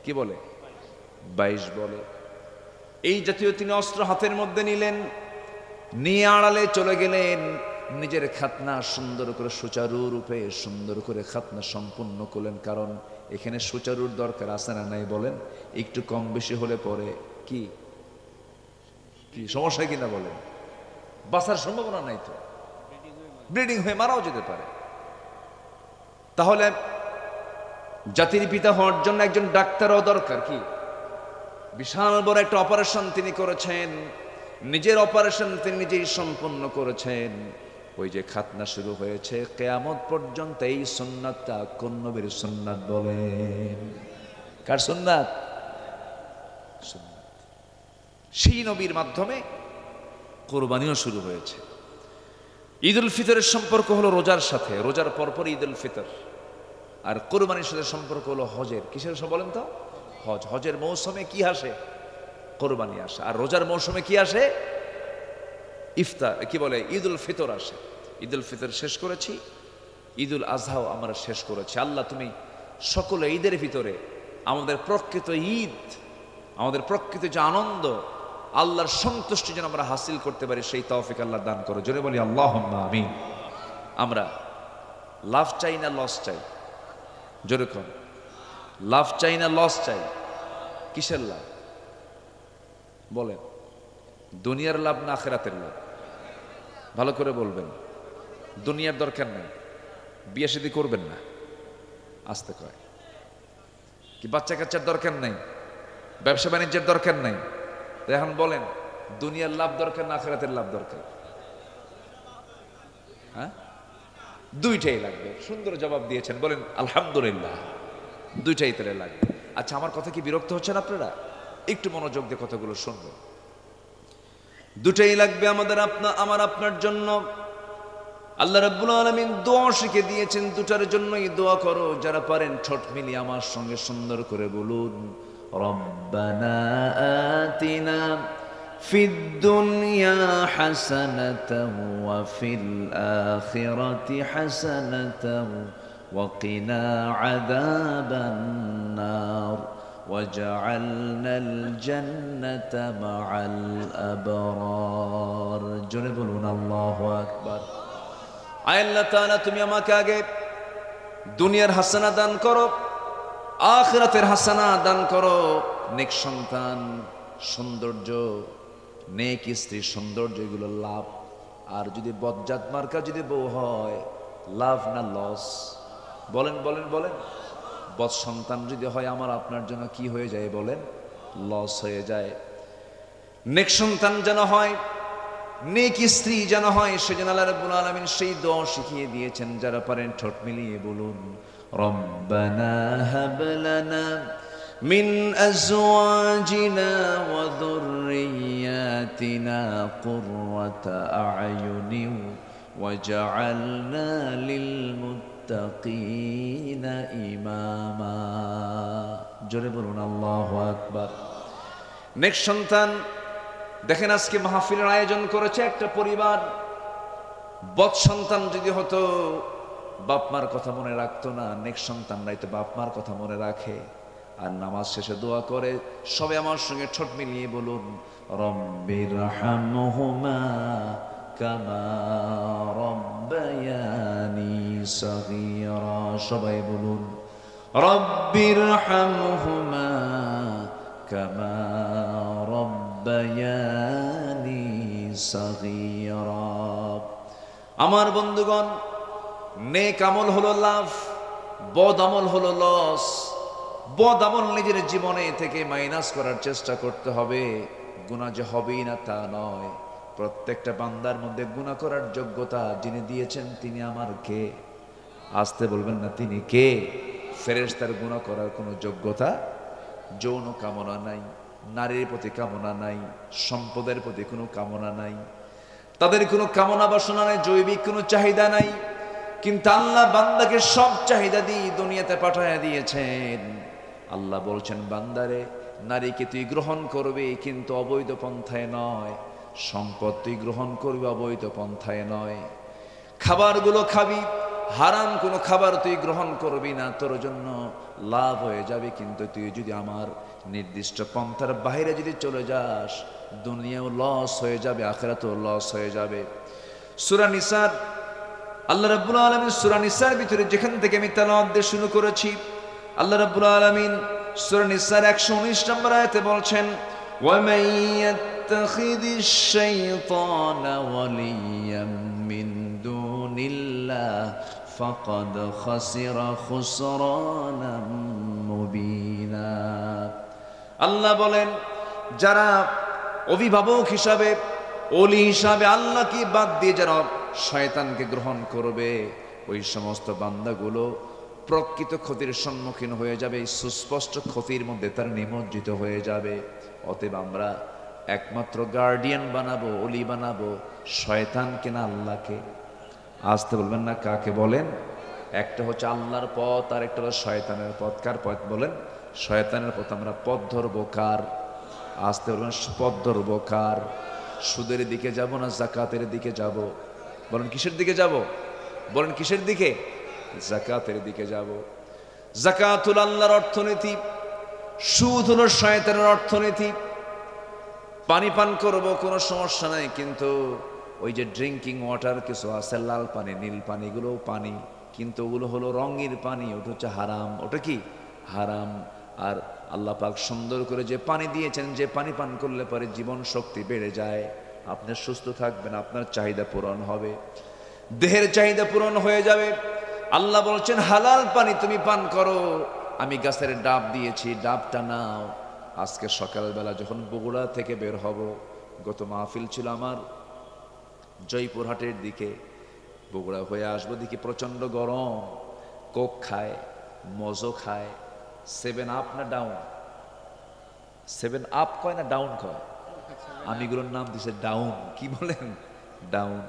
কি বলে, 22 বলে। এই জাতীয় তিনি অস্ত্র হাতের মধ্যে নিলেন, নিয়ে আড়ালে চলে গেলেন। নিজের খাতনা সুন্দর করে সুচারুরূপে সুন্দর করে খাতনা সম্পূর্ণ করলেন। কারণ এখানে সুচারুর দরকার আছে না নাই বলেন? একটু কম বেশি হলে পরে কি কি সমস্যা কিনা বলেন? বাঁচার সম্ভাবনা নাই তো, ব্লিডিং হয়ে মারাও যেতে পারে। তাহলে জাতির পিতা হওয়ার জন্য একজন ডাক্তারও দরকার। কি বিশাল বড় একটা অপারেশন তিনি করেছেন, নিজের অপারেশন তিনি নিজেই সম্পন্ন করেছেন। ওই যে খাতনা শুরু হয়েছে, কিয়ামত পর্যন্ত এই সুন্নাতটা কোন নবীর সুন্নাত বলেন? কার সুন্নাত? সুন্নাত। সেই নবীর মাধ্যমে কোরবানিও শুরু হয়েছে। ঈদ উল ফিতরের সম্পর্ক হলো রোজার সাথে, রোজার পরপর ঈদ উল ফিতর। আর কোরবানির সাথে সম্পর্ক হলো হজের। কিসের সাথে বলেন তো? হজ। হজের মৌসুমে কি আসে? কোরবানি আসে। আর রোজার মৌসুমে কি আসে? ইফতার, কি বলে, ঈদ উল ফিতর আসে। ঈদ উল ফিতর শেষ করেছি, ঈদ উল আজহাও আমরা শেষ করেছি। আল্লাহ তুমি সকল ঈদের ভিতরে আমাদের প্রকৃত ঈদ, আমাদের প্রকৃত যে আনন্দ, আল্লাহর সন্তুষ্টি যেন আমরা হাসিল করতে পারি, সেই তৌফিক আল্লাহ দান করো। জোরে বলি আল্লাহুম্মা আমিন। আমরা লাভ চাই না লস চাই? জোরে কর। লাভ চাই না লস চাই? কিসের লাভ বলেন? দুনিয়ার লাভ না আখিরাতের লাভ? ভালো করে বলবেন। দুনিয়ার দরকার নেই, বিয়ে শাদী করবেন না, আসতে কয়। কি বাচ্চা কাচ্চার দরকার নেই, ব্যবসা বাণিজ্যের দরকার নেই? এখন বলেন, দুনিয়ার লাভ দরকার না আখিরাতের লাভ দরকার? হ্যাঁ, দুইটাই লাগবে। সুন্দর জবাব দিয়েছেন, বলেন আলহামদুলিল্লাহ। দুইটাই তাহলে লাগবে। আচ্ছা, আমার কথা কি বিরক্ত হচ্ছেন আপনারা? একটু মনোযোগ দিয়ে কথাগুলো শুনবেন। দুটাই লাগবে আমাদের, আমার আপনার জন্য। আল্লাহ রাব্বুল আলামিন দোয়া শিখে দিয়েছেন, দুটার জন্যই দোয়া করো। যারা পারেন ঠোঁট মিলিয়ে আমার সঙ্গে সুন্দর করে বলুন, রব্বানা আতিনা ফিদ দুনিয়া হাসানাতাও ওয়া ফিল আখিরাতি হাসানাতাও ওয়া কিনা আযাবান নার ওয়াজআলনাল জান্নাতা মাআল আবরার। জোরে বলুন আল্লাহু আকবার। আয় আল্লাহ তাআলা, তুমি আমাকে আগে দুনিয়ার হাসানা দান করো, আখিরাতের হাসানা দান করো। নেক সন্তান, সৌন্দর্য, নেক স্ত্রী, সৌন্দর্য, এগুলো লাভ। আর যদি বজ্জাত মার্কা যদি বউ হয়, লাভ না লস? বলেন বলেন বলেন। বদ সন্তান যদি হয় আমার আপনার জন্য কি হয়ে যায় বলেন? লস হয়ে যায়। নেক সন্তান যেন হয়, নেক স্ত্রী যেন হয়, সেজন্য আল্লাহ রাব্বুল আলামিন সেই দোয়া শিখিয়ে দিয়েছেন। যারা পারেন ঠোঁট মিলিয়ে বলুন, রব্বানা হাব লানা মিন আজওয়াজিনা ওয়া যুররিয়াতিনা কুররাতা আ'য়ুনিন ওয়াজআলনা লিল মুত্তাকিনা ইমামা। জোরে বলুন আল্লাহু আকবার। নেক সন্তান, দেখেন আজকে মাহফিলের আয়োজন করেছে একটা পরিবার। বদ সন্তান যদি হতো, বাপ মার কথা মনে রাখতো না। নেক সন্তানরাই তো বাপ মার কথা মনে রাখে, আর নামাজ শেষে দোয়া করে। সবাই আমার সঙ্গে ঠোঁট মিলিয়ে বলুন, রব্বিরহামহুমা কামা রব্বায়ানি সগীরা। সবাই বলুন, রব্বিরহামহুমা কামা রব্বায়ানি সগীরা। আমার বন্ধুগণ, নেক আমল হলো লাভ, বদ আমল হলো লস। বদ আমল নিজের জীবনে থেকে মাইনাস করার চেষ্টা করতে হবে। গুনাহ যে হবেই না তা নয়। প্রত্যেকটা বান্দার মধ্যে গুনাহ করার যোগ্যতা যিনি দিয়েছেন তিনি আমার কে? আসতে বলবেন না, তিনি কে? ফেরেশতার গুনাহ করার কোনো যোগ্যতা, যৌন কামনা নাই, নারীর প্রতি কামনা নাই, সম্পদের প্রতি কোনো কামনা নাই, তাদের কোনো কামনা বাসনা নাই, জৈবিক কোনো চাহিদা নাই। কিন্তু আল্লাহ বান্দাকে সব চাহিদা দিয়ে দুনিয়াতে পাঠায়া দিয়েছেন। আল্লাহ বলছেন, বান্দারে, নারীকে তুই গ্রহণ করবি কিন্তু অবৈধ পন্থায় নয়, সম্পদ তুই গ্রহণ করবি অবৈধ পন্থায় নয়, খাবারগুলো খাবি, হারাম কোনো খাবার তুই গ্রহণ করবি না, তোর জন্য লাভ হয়ে যাবে। কিন্তু তুই যদি আমার নির্দিষ্ট পন্থার বাইরে যদি চলে যাস, দুনিয়াও লস হয়ে যাবে, আখিরাতেও লস হয়ে যাবে। সূরা নিসার আল্লাহ রাব্বুল আলামিন সূরা নিসার ভিতরে যেখান থেকে আমি তেলাওয়াত দিয়ে শুরু করেছি, আল্লাহ রাব্বুল আলামিন সূরা নিসার 119 নম্বর আয়াতে বলছেন, ওয়া মান ইয়াত্তাখিযিশ শাইতানা ওয়ালিয়াম মিন দুনিল্লাহ ফাকাদ খাসিরা খুসরানাম মুবিনা। আল্লাহ বলেন, যারা অভিভাবক হিসাবে, ওলি হিসাবে আল্লাহকে বাদ দিয়ে যারা শয়তানকে গ্রহণ করবে, ওই সমস্ত বান্দাগুলো প্রকৃত ক্ষতির সম্মুখীন হয়ে যাবে, সুস্পষ্ট ক্ষতির মধ্যে তার নিমজ্জিত হয়ে যাবে। অতএব আমরা একমাত্র গার্ডিয়ান বানাবো, ওলি বানাবো শয়তানকে না আল্লাহকে। আসতে বলবেন না, কাকে বলেন? একটা হচ্ছে আল্লাহর পথ, আর একটা হলো শয়তানের পথ। কার পথ বলেন? শয়তানের পথ। আমরা পথ ধরবো কার? আসতে বলবেন, পথ ধরবো কার? সুদের দিকে যাব না যাকাতের দিকে যাব? বলেন কিসের দিকে যাব? বলেন কিসের দিকে? যাকাতের দিকে যাব। যাকাত হলো আল্লাহর অর্থনীতি, সুদ হলো শয়তানের অর্থনীতি। পানি পান করব কোনো সমস্যা নাই, কিন্তু ওই যে ড্রিঙ্কিং ওয়াটার কিছু আছে, লাল পানি, নীল পানি, এগুলোও পানি, কিন্তু ওগুলো হলো রঙের পানি, ওটা হচ্ছে হারাম। ওটা কি? হারাম। আর আল্লাহ পাক সুন্দর করে যে পানি দিয়েছেন, যে পানি পান করলে পরে জীবন শক্তি বেড়ে যায়, আপনি সুস্থ থাকবেন, আপনার চাহিদা পূরণ হবে, দেহের চাহিদা পূরণ হয়ে যাবে। আল্লাহ বলছেন, হালাল পানি তুমি পান করো, আমি গাছের ডাব দিয়েছি, ডাবটা নাও। আজকে সকালবেলা যখন বগুড়া থেকে বের হব, গত মাহফিল ছিল আমার জয়পুরহাটের দিকে, বগুড়া হয়ে আসবো, দেখি প্রচন্ড গরম, কোক খায়, মজো খায়, 7 আপ না ডাউন, 7 আপ কয় না ডাউন কয়, আমি এগুলোর নাম দিছে ডাউন। কি বলেন? ডাউন।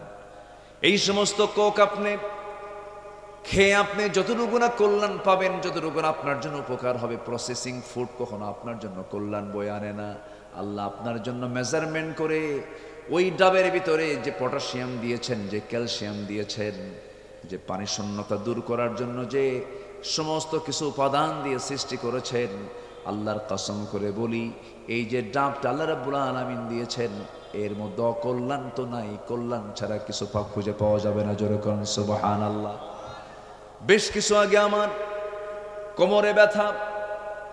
এই সমস্ত কোক আপনি খেয়ে আপনি যতটুকু না কল্যাণ পাবেন, যতটুকু না আপনার জন্য উপকার হবে, প্রসেসিং ফুড কখনো আপনার জন্য কল্যাণ বয়ে আনে না। আল্লাহ আপনার জন্য মেজারমেন্ট করে ওই ডাবের ভিতরে যে পটাশিয়াম দিয়েছেন, যে ক্যালসিয়াম দিয়েছেন, যে পানি শূন্যতা দূর করার জন্য যে সমস্ত কিছু উপাদান দিয়ে সৃষ্টি করেছেন, আল্লাহর কসম করে বলি, এই যে ডাবটা আল্লাহ রাব্বুল আলামিন দিয়েছেন, এর মধ্যে অকল্যাণ তো নাই, কল্যাণ ছাড়া কিছু খুঁজে পাওয়া যাবে না। জোরে করুন সুবহানাল্লাহ। বেশ কিছু আগে আমার কোমরে ব্যথা,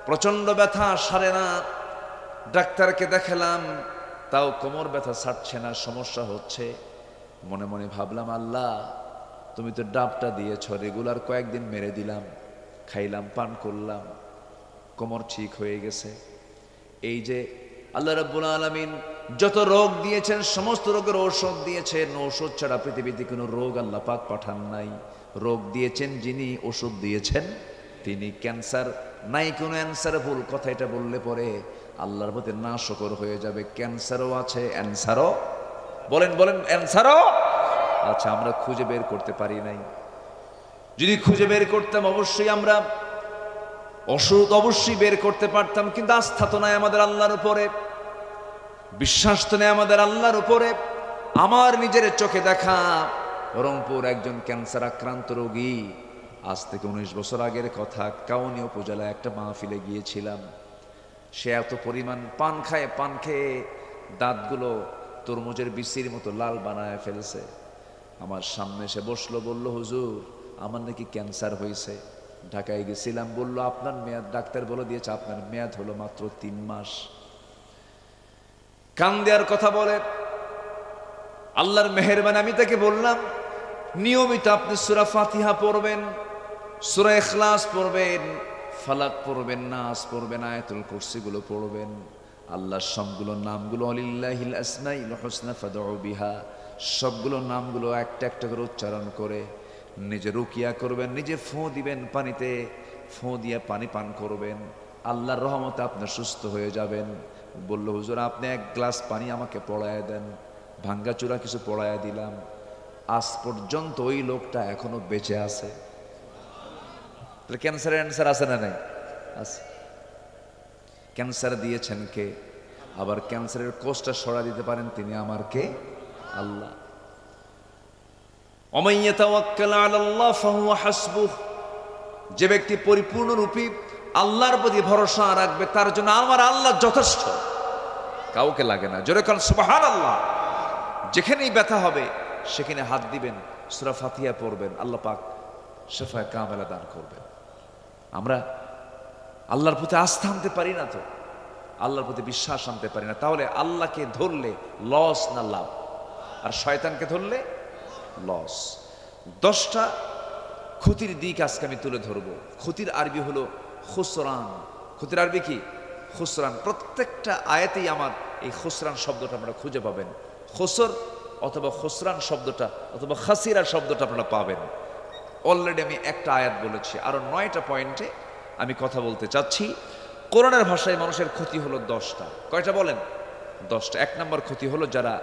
প্রচন্ড ব্যথা, সারে না, ডাক্তারকে দেখালাম, তাও কোমর ব্যথা ছাড়ছে না, সমস্যা হচ্ছে। মনে মনে ভাবলাম, আল্লাহ তুমি তো ডাবটা দিয়েছ, রেগুলার কয়েকদিন মেরে দিলাম, খাইলাম, পান করলাম, কোমর ঠিক হয়ে গেছে। এই যে আল্লাহ রাব্বুল আলামিন যত রোগ দিয়েছেন, সমস্ত রোগের ঔষধ দিয়েছেন, ঔষধ ছাড়া পৃথিবীতে কোনো রোগ আল্লাহ পাক পাঠান নাই। রোগ দিয়েছেন যিনি, ওষুধ দিয়েছেন তিনি। ক্যান্সার নাই কোনো অ্যান্সার, ভুল কথা এটা বললে পরে আল্লাহর প্রতি নাশকর হয়ে যাবে। ক্যান্সারও আছে, অ্যান্সারও, বলেন বলেন, অ্যান্সারও আচ্ছা, আমরা খুঁজে বের করতে পারি নাই। যদি খুঁজে বের করতাম, অবশ্যই আমরা ওষুধ অবশ্যই বের করতে পারতাম, কিন্তু আস্থা তো নাই আমাদের আল্লাহর উপরে, বিশ্বাস তো নেই আমাদের আল্লাহর উপরে। আমার নিজের চোখে দেখা রংপুর একজন ক্যান্সার আক্রান্ত রোগী, আজ থেকে 19 বছর আগের কথা, কাউনি উপজেলায় একটা মাহফিলে গিয়েছিলাম। সে এত পরিমাণ পান খায়, পান খেয়ে দাঁতগুলো তরমুজের বিচির মতো লাল বানায় ফেলছে। আমার সামনে এসে বসলো, বলল, হুজুর আমার নাকি ক্যান্সার হয়েছে, ঢাকায় গেছিলাম। বলল, আপনার মেয়াদ, ডাক্তার বলে দিয়েছে আপনার মেয়াদ হলো মাত্র 3 মাস। কান দেওয়ার কথা বলে, আল্লাহর মেহেরবানি আমি তাকে বললাম, নিয়মিত আপনি সূরা ফাতিহা পড়বেন, সূরা ইখলাস পড়বেন, ফালাক পড়বেন, নাস পড়বেন, আয়াতুল কুরসি গুলো পড়বেন। আল্লাহর সবগুলো নামগুলো, আলিল্লাহিল আসমাউল হুসনা ফাদউ বিহা, সবগুলো নামগুলো একটা একটা করে উচ্চারণ করে নিজে রুকিয়া করবেন, নিজে ফু দিবেন, পানিতে ফু দিয়ে পানি পান করবেন। আল্লাহর রহমতে আপনি সুস্থ হয়ে যাবেন। বলল, হুজুর আপনি 1 গ্লাস পানি আমাকে পড়ায় দেন। ভাঙ্গাচুরা কিছু পড়ায় দিলাম। আজ পর্যন্ত ওই লোকটা এখনো বেঁচে আছে। ক্যান্সারের অ্যান্সার আছে না নাই? আছে। ক্যান্সার দিয়েছেন কে? আবার ক্যান্সারের কোষটা সরা দিতে পারেন তিনি আমার কে? আল্লাহ। ওয়া মান ইয়াতাওয়াক্কাল আলাল্লাহ ফাহুয়া হাসবুহ, যে ব্যক্তি পরিপূর্ণরূপী আল্লাহর প্রতি ভরসা রাখবে, তার জন্য আমার আল্লাহ যথেষ্ট, কাউকে লাগে না। জোরে কান সুবহানাল্লাহ। যেখানেই ব্যথা হবে সেখানে হাত দিবেন, সূরা ফাতিহা পড়বেন, আল্লাহ পাক শেফায়ে কামেলা দান করবেন। আমরা আল্লাহর প্রতি আস্থা আনতে পারি না, তো আল্লাহর প্রতি বিশ্বাস আনতে পারি না। তাহলে আল্লাহকে ধরলে লস না লাভ, আর শয়তানকে ধরলে লস। 10টা ক্ষতির দিক আজকে আমি তুলে ধরবো। ক্ষতির আরবি হলো খুসরান। ক্ষতির আরবি কি? খুসরান। প্রত্যেকটা আয়াতেই আমার এই খুসরান শব্দটা আপনারা খুঁজে পাবেন। খুসর অথবা খুসরান শব্দটা অথবা খাসিরা শব্দটা আপনারা পাবেন। অলরেডি আমি একটা আয়াত বলেছি, আরো 9টা পয়েন্টে আমি কথা বলতে চাচ্ছি। কোরআনের ভাষায় মানুষের ক্ষতি হলো 10টা। কয়টা বলেন? 10টা। 1 নম্বর ক্ষতি হলো যারা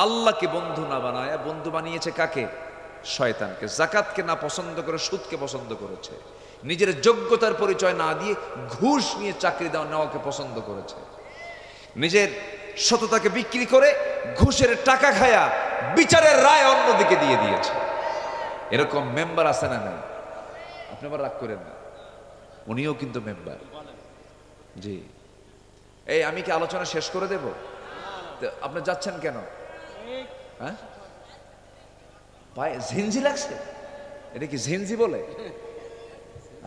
আল্লাহকে বন্ধু না বানায় বন্ধু বানিয়েছে কাকে? শয়তানকে। যাকাতকে না পছন্দ করে সুদকে পছন্দ করেছে। নিজের যোগ্যতার পরিচয় না দিয়ে ঘুষ নিয়ে চাকরি নেওয়াকে পছন্দ করেছে। নিজের সততাকে বিক্রি করে ঘুষের টাকা খায়া বিচারের রায় অন্যদিকে দিয়ে দিয়েছে। এরকম মেম্বার আছে না নাই? আপনি আবার রাগ করেন না, উনিও কিন্তু মেম্বার। জি, এই আমি কি আলোচনা শেষ করে দেব? আপনি যাচ্ছেন কেন? হ্যাঁ, পায়ে ঝিনঝি লাগছে? এটা কি ঝিনঝি বলে?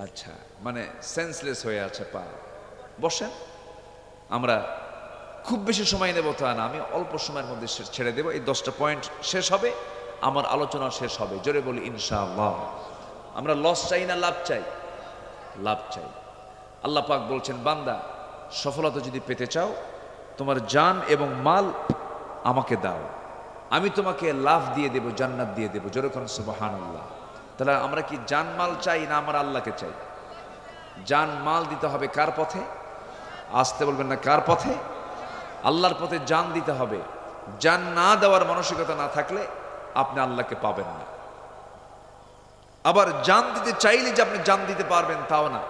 আচ্ছা, মানে সেন্সলেস হয়ে আছে পা। বসেন, আমরা খুব বেশি সময় নেব তা না, আমি অল্প সময়ের মধ্যে ছেড়ে দেব। এই 10টা পয়েন্ট শেষ হবে, আমার আলোচনা শেষ হবে। জোরে বলি ইনশাআল্লাহ। আমরা লস চাই না লাভ চাই? লাভ চাই। আল্লাহ পাক বলছেন, বান্দা সফলতা যদি পেতে চাও তোমার জান এবং মাল আমাকে দাও, আমি তোমাকে লাভ দিয়ে দেব, জান্নাত দিয়ে দেব। জোরে কোন সুবহানাল্লাহ। তাহলে আমরা কি জান মাল চাই না আমরা আল্লাহকে চাই? জান মাল দিতে হবে কার পথে? আসতে বলবেন না, কার পথে? আল্লাহর পথে জান দিতে হবে। জান না দেওয়ার মানসিকতা না থাকলে আপনি আল্লাহকে পাবেন না। আবার জান দিতে চাইলে যে আপনি জান দিতে পারবেন তাও না।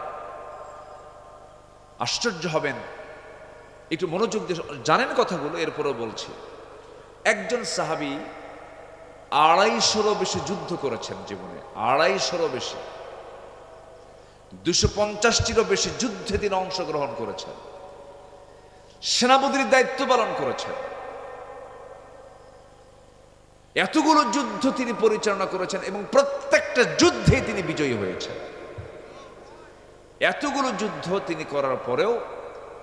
আশ্চর্য হবেন, একটু মনোযোগ দিয়ে জানেন কথাগুলো, এরপরও বলছি। একজন সাহাবী 250-রও বেশি যুদ্ধ করেছেন জীবনে, 250-রও বেশি, 250-টিরও বেশি যুদ্ধে তিনি অংশগ্রহণ করেছেন, সেনাপতির দায়িত্ব পালন করেছেন। এতগুলো যুদ্ধ তিনি পরিচালনা করেছেন এবং প্রত্যেকটা যুদ্ধে তিনি বিজয়ী হয়েছেন। এতগুলো যুদ্ধ তিনি করার পরেও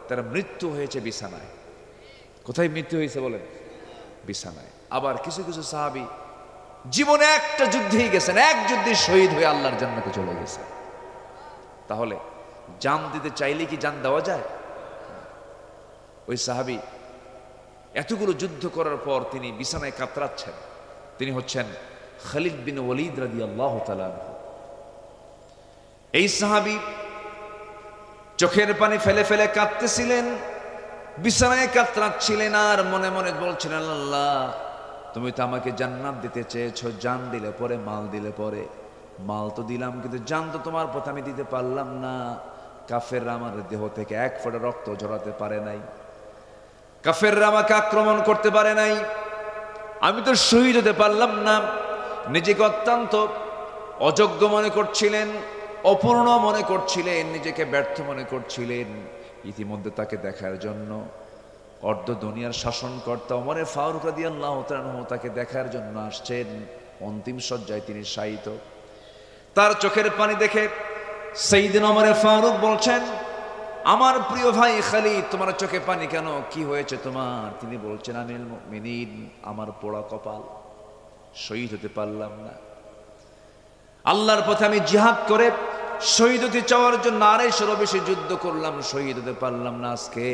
তার মৃত্যু হয়েছে বিছানায়। কোথায় মৃত্যু হয়েছে বলেন? বিছানায়। আবার কিছু কিছু সাহাবী জীবনে একটা যুদ্ধেই গেছেন, এক যুদ্ধে শহীদ হয়ে আল্লাহর জান্নাতে চলে গেছে। তাহলে জান দিতে চাইলে কি জান দেওয়া যায়? ওই সাহাবী এতগুলো যুদ্ধ করার পর তিনি বিছানায় কাতরাচ্ছেন। তিনি হচ্ছেন খালিদ বিন ওয়ালিদ রাদিয়াল্লাহু তাআলা আনহু। এই সাহাবী চোখের পানি ফেলে ফেলে কাঁদতেছিলেন, বিছানায় কাতরাচ্ছিলেন আর মনে মনে বলছিলেন, আল্লাহ তুমি তো আমাকে জান্নাত দিতে চেয়েছো, জান দিলে পরে, মাল দিলে পরে। মাল তো দিলাম কিন্তু জান তো তোমার পথে আমি দিতে পারলাম না। কাফেররা আমার দেহ থেকে এক ফোঁটা রক্ত ঝরাতে পারে নাই, কাফেররা আমাকে আক্রমণ করতে পারে নাই, আমি তো শহীদ হতে পারলাম না। নিজেকে অত্যন্ত অযোগ্য মনে করছিলেন, অপূর্ণ মনে করছিলেন, নিজেকে ব্যর্থ মনে করছিলেন। ইতিমধ্যে তাকে দেখার জন্য অর্ধ দুনিয়ার শাসনকর্তা ওমর ফারুক রাদিয়াল্লাহু তাআলা আনহু তাকে দেখার জন্য আসছেন। অন্তিম শয্যায় তিনি শায়িত। তার চোখের পানি দেখে সাইয়েদনা ওমর ফারুক বলছেন, আমার প্রিয় ভাই খালিদ, তোমার চোখে পানি কেন? কি হয়েছে তোমার? তিনি বলছেন, আমিরুল মুমিনিন, আমার পোড়া কপাল, শহীদ হতে পারলাম না। আল্লাহর পথে আমি জিহাদ করে শহীদ হতে চাওয়ার জন্য 250-রও বেশি যুদ্ধ করলাম, শহীদ হতে পারলাম না। আজকে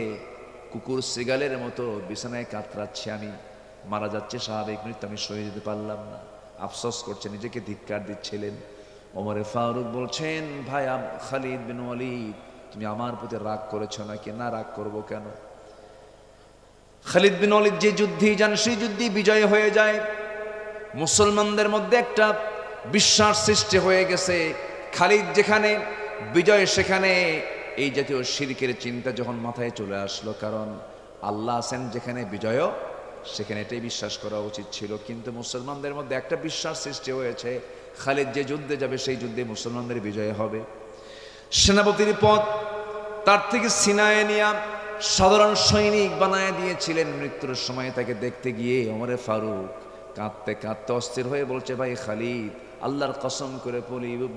কুকুর সিগালের মতো বিছানায় কাতরাচ্ছি, আমি মারা যাচ্ছে স্বাভাবিক মৃত্যু, আমি শহীদ হতে পারলাম না। আফসোস করছে, নিজেকে ধিক্কার দিচ্ছিলেন। ওমর ফারুক বলছেন, ভাই খালিদ বিন ওয়ালিদ, তুমি আমার প্রতি রাগ করেছো নাকি? না, রাগ করবো কেন? খালিদ বিন ওয়ালিদ যে যুদ্ধেই যান সেই যুদ্ধেই বিজয় হয়ে যায়। মুসলমানদের মধ্যে একটা বিশ্বাস সৃষ্টি হয়ে গেছে, খালিদ যেখানে বিজয় সেখানে এই জাতীয় শিরকের চিন্তা যখন মাথায় চলে আসলো, কারণ আল্লাহ আছেন যেখানে বিজয়ও সেখানে, এটাই বিশ্বাস করা উচিত ছিল। কিন্তু মুসলমানদের মধ্যে একটা বিশ্বাস সৃষ্টি হয়েছে, খালিদ যে যুদ্ধে যাবে সেই যুদ্ধে মুসলমানদের বিজয় হবে। সেনাপতির পদ তার থেকে ছিনায় নিয়ে সাধারণ সৈনিক বানায় দিয়েছিলেন। মৃত্যুর সময় তাকে দেখতে গিয়ে ওমর ফারুক কাঁদতে কাঁদতে অস্থির হয়ে বলছে, ভাই খালিদ, আল্লাহর কসম করে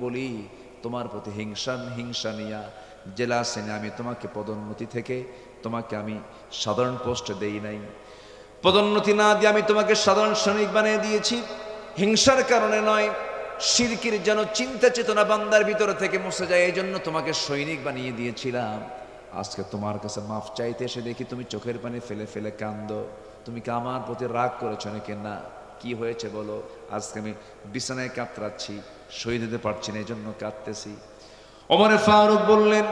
বলি তোমার প্রতি হিংসা নিয়া জেলা সেনে আমি তোমাকে পদোন্নতি থেকে তোমাকে আমি সাধারণ পোস্টে দেই নাই, পদোন্নতি না দিয়ে আমি তোমাকে সাধারণ সৈনিক বানিয়ে দিয়েছি হিংসার কারণে নয়, শিরকির যেন চিন্তা চেতনা বান্দার ভিতরে থেকে মুছে যায়, এই জন্য তোমাকে সৈনিক বানিয়ে দিয়েছিলাম। আজকে তোমার কাছে মাফ চাইতে এসে দেখি তুমি চোখের পানি ফেলে ফেলে কান্দো। তুমি কি আমার প্রতি রাগ করেছো নাকি? না। কি হয়েছে বলো? আজকে আমি বিছানায় কাতরাচ্ছি, শহীদ হতে পারছি না, এই জন্য কাঁদতেছি। ওমর ফারুক বললেন,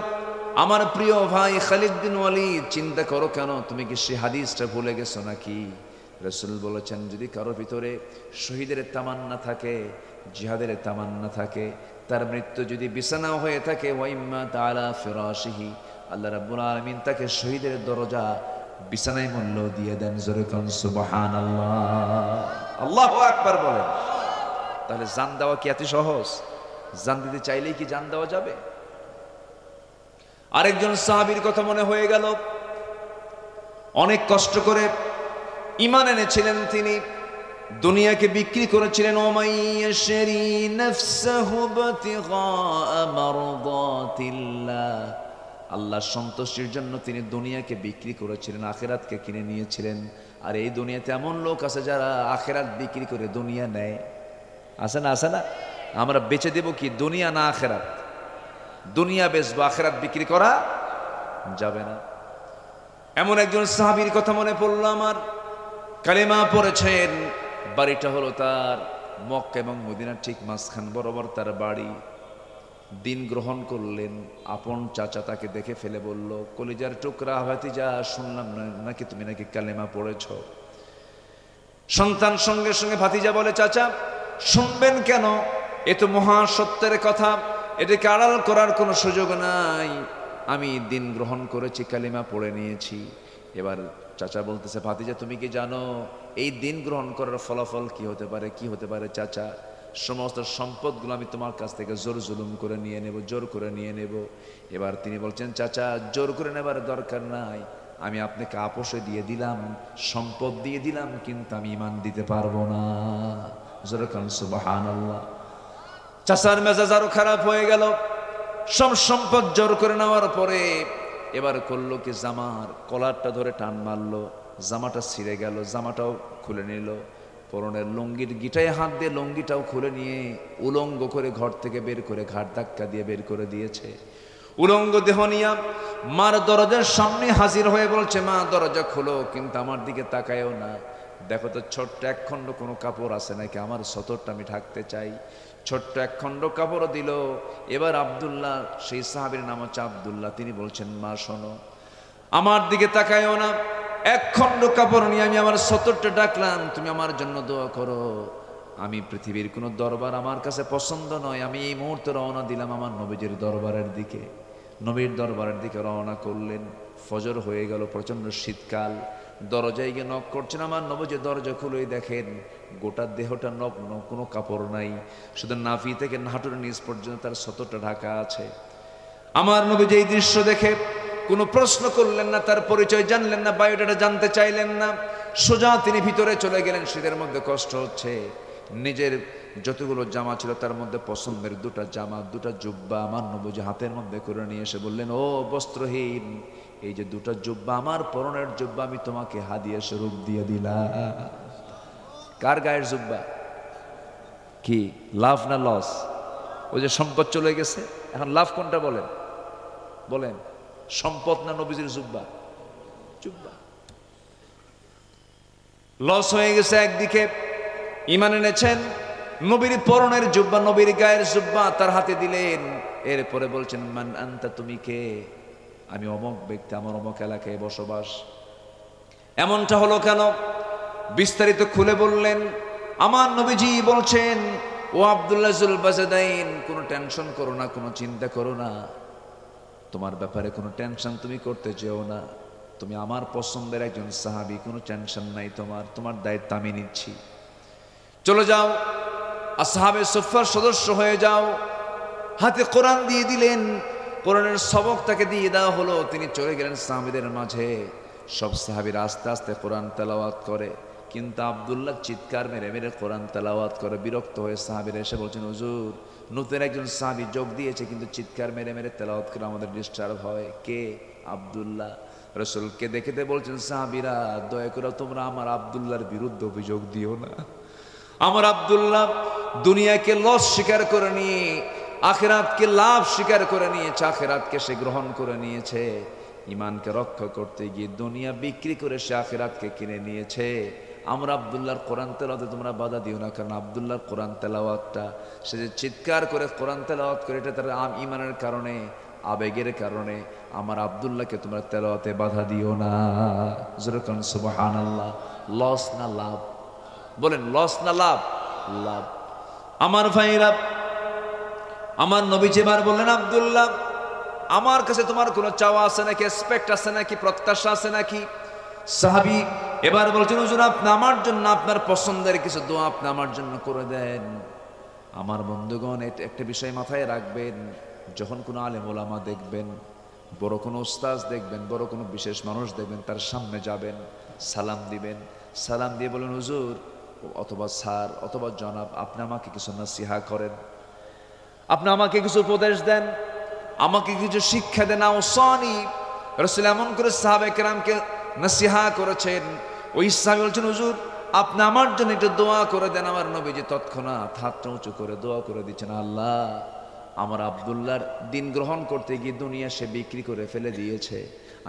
আমার প্রিয় ভাই খালিদ বিন ওয়ালিদ, চিন্তা করো কেন? তুমি কি সেই হাদিসটা ভুলে গেছো নাকি? রাসূল বলেছেন, যদি কারো ভিতরে শহীদের তামান্না থাকে, জিহাদের তামান্না থাকে, তার মৃত্যু যদি বিছানাও হয়ে থাকে, ওয়াইম্মা তাআলা ফিরাশিহি, আল্লাহ রাব্বুল আলামিন তাকে শহীদের দরজা বিছানায় মূল্য দিয়ে দেন। জোরে কোন সুবহানাল্লাহ, আল্লাহু আকবার বলেন। তাহলে জান দেওয়া কি এত সহজ? জান দিতে চাইলেই কি জান দেওয়া যাবে? আরেকজন সাহাবীর কথা মনে হয়ে গেল, অনেক কষ্ট করে ঈমান এনেছিলেন তিনি, দুনিয়াকে বিক্রি করেছিলেন। ওমাইয়াশরি নাফসাহু বিতিগা মারদাতিল্লাহ, আল্লাহর সন্তুষ্টির জন্য তিনি দুনিয়াকে বিক্রি করেছিলেন, আখিরাতকে কিনে নিয়েছিলেন। আর এই দুনিয়াতে এমন লোক আছে যারা আখিরাত বিক্রি করে দুনিয়া নেয়। আছে না? আছে না? আমরা বেচে দেব কি? দুনিয়া না আখিরাত? দুনিয়া বেচবো, আখিরাত বিক্রি করা যাবে না। এমন একজন সাহাবীর কথা মনে পড়লো আমার, কালেমা পড়েছেন, বাড়িটা হলো তার মক্কা এবং মদিনার ঠিক মাঝখান বরাবর তার বাড়ি। দিন গ্রহণ করলেন। আপন চাচা তাকে দেখে ফেলে বলল, কলিজার টুকরা ভাতিজা, শুনলাম নাকি তুমি নাকি কালেমা পড়েছ। সন্তান সঙ্গে সঙ্গে ভাতিজা বলে, চাচা শুনবেন কেন? এ তো মহা সত্যের কথা, এটাকে আড়াল করার কোনো সুযোগ নাই। আমি দিন গ্রহণ করেছি, কালিমা পড়ে নিয়েছি। এবার চাচা বলতেছে, ভাতিজা তুমি কি জানো এই দিন গ্রহণ করার ফলাফল কি হতে পারে? কি হতে পারে চাচা? সমস্ত সম্পদগুলো আমি তোমার কাছ থেকে জোর জুলুম করে নিয়ে নেব, জোর করে নিয়ে নেব। এবার তিনি বলছেন, চাচা জোর করে নেবার দরকার নাই, আমি আপনাকে আপোষে দিয়ে দিলাম, সম্পদ দিয়ে দিলাম, কিন্তু আমি ঈমান দিতে পারবো না। জোরে কান সুবহানাল্লাহ। চাচার মেজাজ আরো খারাপ হয়ে গেল। সব সম্পদ জোর করে নেওয়ার পরে এবার করলো কি, জামার কলারটা ধরে টান মারলো, জামাটা ছিঁড়ে গেল, জামাটাও খুলে নিল, পরনের লুঙ্গির গিটায় হাত দিয়ে লুঙ্গিটাও খুলে নিয়ে উলঙ্গ করে ঘর থেকে বের করে ঘাট ধাক্কা দিয়ে বের করে দিয়েছে। উলঙ্গ দেহ নিয়া মার দরজার সামনে হাজির হয়ে বলছে, মা দরজা খোলো, কিন্তু আমার দিকে তাকায়ও না, দেখো তো ছোট্ট একখণ্ড কোনো কাপড় আছে নাকি, আমার সতরটা আমি ঢাকতে চাই। ছোট্ট একখণ্ড কাপড় দিল। এবার আব্দুল্লাহ, সেই সাহাবীর নাম হচ্ছে আব্দুল্লাহ, তিনি বলছেন, মা শোনো, আমার দিকে তাকায়ও না, একখণ্ড কাপড় নিয়ে আমি আমার সতরটা ডাকলাম, তুমি আমার জন্য দোয়া করো। আমি পৃথিবীর কোনো দরবার আমার কাছে পছন্দ নয়, আমি এই মুহূর্তে রওনা দিলাম আমার নবীজির দরবারের দিকে। নবীর দরবারের দিকে রওনা করলেন। ফজর হয়ে গেল, প্রচন্ড শীতকাল। দরজায় গিয়ে নক করছেন, আমার নবীজি দরজা খুলেই দেখেন গোটা দেহটা নগ্ন, কোনো কাপড় নাই, শুধু নাভি থেকে হাঁটুর নিচ পর্যন্ত তার সতরটা ঢাকা আছে। আমার নবীজি এই দৃশ্য দেখে কোনো প্রশ্ন করলেন না, তার পরিচয় জানলেন না, বায়োডাটা জানতে চাইলেন না, সোজা তিনি ভিতরে চলে গেলেন। শীতের মধ্যে কষ্ট হচ্ছে, নিজের যতগুলো জামা ছিল তার মধ্যে পছন্দের দুটা জামা, দুটা জুব্বা আমার নবীজি হাতের মধ্যে করে নিয়ে এসে বললেন, ও বস্ত্রহীন, এই যে দুটা জুব্বা, আমার পরনের জুব্বা আমি তোমাকে হাদিয়া স্বরূপ দিয়ে দিলাম। কার গায়ের জুব্বা? কি লাভ না লস? ওই যে সম্পদ চলে গেছে, এখন লাভ কোনটা বলেন? বলেন, সম্পদ না নবীজির জুব্বা? জুব্বা। লস হয়ে গেছে একদিকে, ঈমান এনেছেন, নবীর পরনের জুব্বা, নবীর গায়ের জুব্বা তার হাতে দিলেন। এরপরে বলছেন, মান আনতা, তুমি কে? আমি অমক ব্যক্তি, আমার অমক এলাকায় বসবাস। এমনটা হলো কেন? বিস্তারিত খুলে বললেন। আমার নবীজি বলছেন, ও আব্দুল্লাহ জুল বাজাদাইন, কোনো টেনশন করো না, কোনো চিন্তা করো না, তোমার ব্যাপারে কোনো টেনশন তুমি করতে যেও না, তুমি আমার পছন্দের একজন সাহাবী, কোনো টেনশন নাই তোমার, তোমার দায়িত্ব আমি নিচ্ছি, চলে যাও, আসহাবে সুফফার সদস্য হয়ে যাও। হাতে কোরআন দিয়ে দিলেন, কোরআনের সবক তাকে দিয়ে দেওয়া হলো, তিনি চলে গেলেন সাহাবীদের মাঝে। সব সাহাবীরা আস্তে আস্তে কোরআন তেলাওয়াত করে, কিন্তু আব্দুল্লাহ চিৎকার মেরে মেরে কোরআন তেলাওয়াত করে বিরক্ত হয়ে সাহাবীরা এসে বলছেন, হুজুর নতুন একজন সাহাবী যোগ দিয়েছে কিন্তু চিৎকার মেরে মেরে তেলাওয়াত করে আমাদের ডিস্টার্ব হয়। কে? আব্দুল্লাহ। রাসূলকে দেখে বলছেন, সাহাবীরা দয়া করে তোমরা আমার আব্দুল্লাহর বিরুদ্ধে অভিযোগ দিও না। আমার আব্দুল্লাহ দুনিয়াকে লস স্বীকার করে নিয়ে আখিরাতকে লাভ স্বীকার করে নিয়েছে, আখিরাতকে সে গ্রহণ করে নিয়েছে। ইমানকে রক্ষা করতে গিয়ে দুনিয়া বিক্রি করে সে আখিরাতকে কিনে নিয়েছে। আমরা আব্দুল্লাহর কোরআন তেলাওয়াতে তোমরা বাধা দিও না, কারণ আব্দুল্লাহর কোরআন তেলাওয়াতটা সে যে চিৎকার করে কোরআন তেলাওয়াত করে এটা তার ইমানের কারণে, আবেগের কারণে। আমার আব্দুল্লাহকে তোমরা তেলাওয়াতে বাধা দিও না। যেরকম সুবহানাল্লাহ। লস না লাভ? বলেন লস না লাভ? লাভ। আমার ভাইরা, আমার নবীজি এবার বললেন, আব্দুল্লাহ আমার কাছে তোমার কোনো চাওয়া আছে নাকি, এক্সপেক্ট আছে নাকি, প্রত্যাশা আছে নাকি? সাহাবী এবার বলছেন, হুজুর আপনি আমার জন্য আপনার পছন্দের কিছু দোয়া আপনি আমার জন্য করে দেন। আমার বন্ধুগণ, একটা বিষয় মাথায় রাখবেন, যখন কোনো আলেম ওলামা দেখবেন, বড় কোনো উস্তাদ দেখবেন, বড় কোনো বিশেষ মানুষ দেখবেন, তার সামনে যাবেন, সালাম দিবেন। সালাম দিয়ে বলেন, হুজুর অথবা স্যার অথবা জনাব, আপনি আমাকে কিছু নসিহা করেন, আপনি আমাকে কিছু উপদেশ দেন, আমাকে কিছু শিক্ষা দেন। আওসানি। রাসূল এমন করে সাহাবায়ে কেরামকে নসিহা করেছেন। ওই সাহাবী বলছেন, হুজুর আপনি আমার জন্য একটু দোয়া করে দেন। আমার নবীজি তৎক্ষণাৎ হাতটা উঁচু করে দোয়া করে দিচ্ছেন, আল্লাহ আমার আব্দুল্লাহর দিন গ্রহণ করতে গিয়ে দুনিয়া সে বিক্রি করে ফেলে দিয়েছে।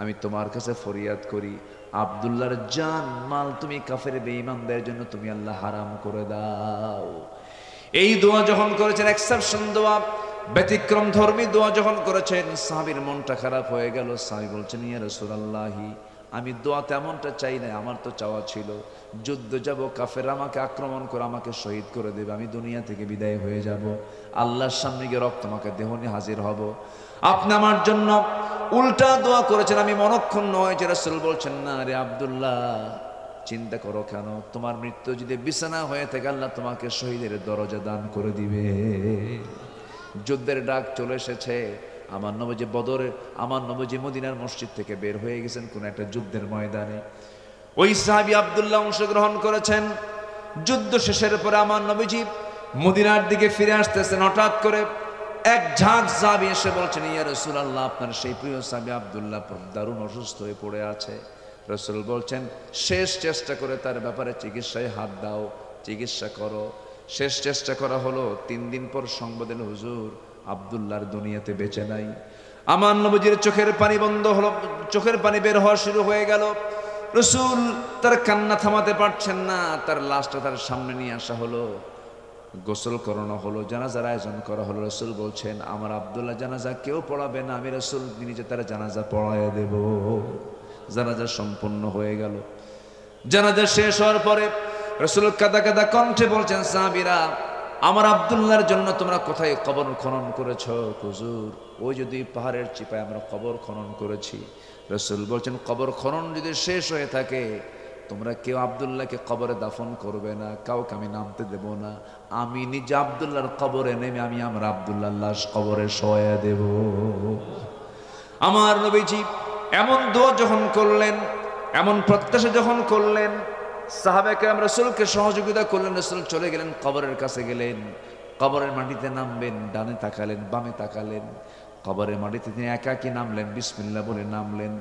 আমি তোমার কাছে ফরিয়াদ করি, আব্দুল্লাহর জান মাল তুমি কাফের বেঈমানদের জন্য তুমি আল্লাহ হারাম করে দাও। এই দোয়া যখন করেছেন, এক্সেপশন দোয়া, ব্যতিক্রম ধর্মী দোয়া যখন করেছেন, সাহাবীর মনটা খারাপ হয়ে গেল। সাহাবী বলছেন, ইয়া রাসূলুল্লাহি আমি দোয়া তেমনটা চাই না, আমার তো চাওয়া ছিল যুদ্ধ যাব, কাফের আমাকে আক্রমণ করে আমাকে শহীদ করে দেবে, আমি দুনিয়া থেকে বিদায় হয়ে যাব, আল্লাহর সামনে গিয়ে রক্ত আমাকে দেহ নিয়ে হাজির হব। আপনি আমার জন্য উল্টা দোয়া করেছেন। আমি মনক্ষুণ্ণ হয়েছে। রাসূল বলছেন, না রে আব্দুল্লাহ চিন্তা করো কেন, তোমার মৃত্যু যদি বিছানা হয়ে থাকে আল্লাহ তোমাকে শহীদের দরজা দান করে দিবে। যুদ্ধের ডাক চলে এসেছে। আমার নবীজি বদরে, আমার নবীজি মদিনার মসজিদ থেকে বের হয়ে গেছেন কোন একটা যুদ্ধের ময়দানে। ওই সাহাবী আব্দুল্লাহ অংশগ্রহণ করেছেন। যুদ্ধ শেষের পরে আমার নবীজি মদিনার দিকে ফিরে আসতেছেন। হঠাৎ করে এক ঝাঁক সাহাবী এসে বলছেন, ইয়া রাসূলুল্লাহ আপনার সেই প্রিয় সাহাবী আব্দুল্লাহ দারুণ অসুস্থ হয়ে পড়ে আছে। রাসূল বলছেন, শেষ চেষ্টা করে তার ব্যাপারে চিকিৎসায় হাত দাও, চিকিৎসা করো। শেষ চেষ্টা করা হলো। 3 দিন পর সংবাদ এলো, হুজুর আব্দুল্লাহর দুনিয়াতে বেঁচে নাই। আমার নবীজির চোখের পানি বন্ধ হলো, চোখের পানি বের হওয়া শুরু হয়ে গেল। রাসূল তার কান্না থামাতে পারছেন না। তার লাশটা তার সামনে নিয়ে আসা হলো, গোসল করানো হলো, জানাজার আয়োজন করা হলো। রাসূল বলছেন, আমার আব্দুল্লাহ জানাজা কেউ পড়াবে না, আমি রাসূল নিজে তার জানাজা পড়ায় দেব। জানাজা সম্পন্ন হয়ে গেল। জানাজা শেষ হওয়ার পরে রাসূল কাঁদা কাঁদা কণ্ঠে বলছেন, সাহাবীরা আমার আব্দুল্লাহর জন্য তোমরা কোথায় কবর খনন করেছো? হুজুর ওই যদি পাহাড়ের চিপায় আমরা কবর খনন করেছি। রাসূল বলছেন, কবর খনন যদি শেষ হয়ে থাকে তোমরা কেউ আব্দুল্লাহকে কবরে দাফন করবে না, কাউকে আমি নামতে দেব না। আমি নিজে আব্দুল্লাহর কবরে নেমে আমি আমার আব্দুল্লাহর লাশ কবরে শোয়া দেব। আমার নবীজি এমন দোয়া যখন করলেন, এমন প্রত্যাশা যখন করলেন, সাহাবায়ে কেরাম রাসূলকে সহযোগিতা করলেন। রাসূল চলে গেলেন, কবরের কাছে গেলেন, কবরের মাটিতে নামবেন, ডানে তাকালেন, বামে তাকালেন। কবরের মাটিতে তিনি একাকী নামলেন, বিসমিল্লাহ বলে নামলেন।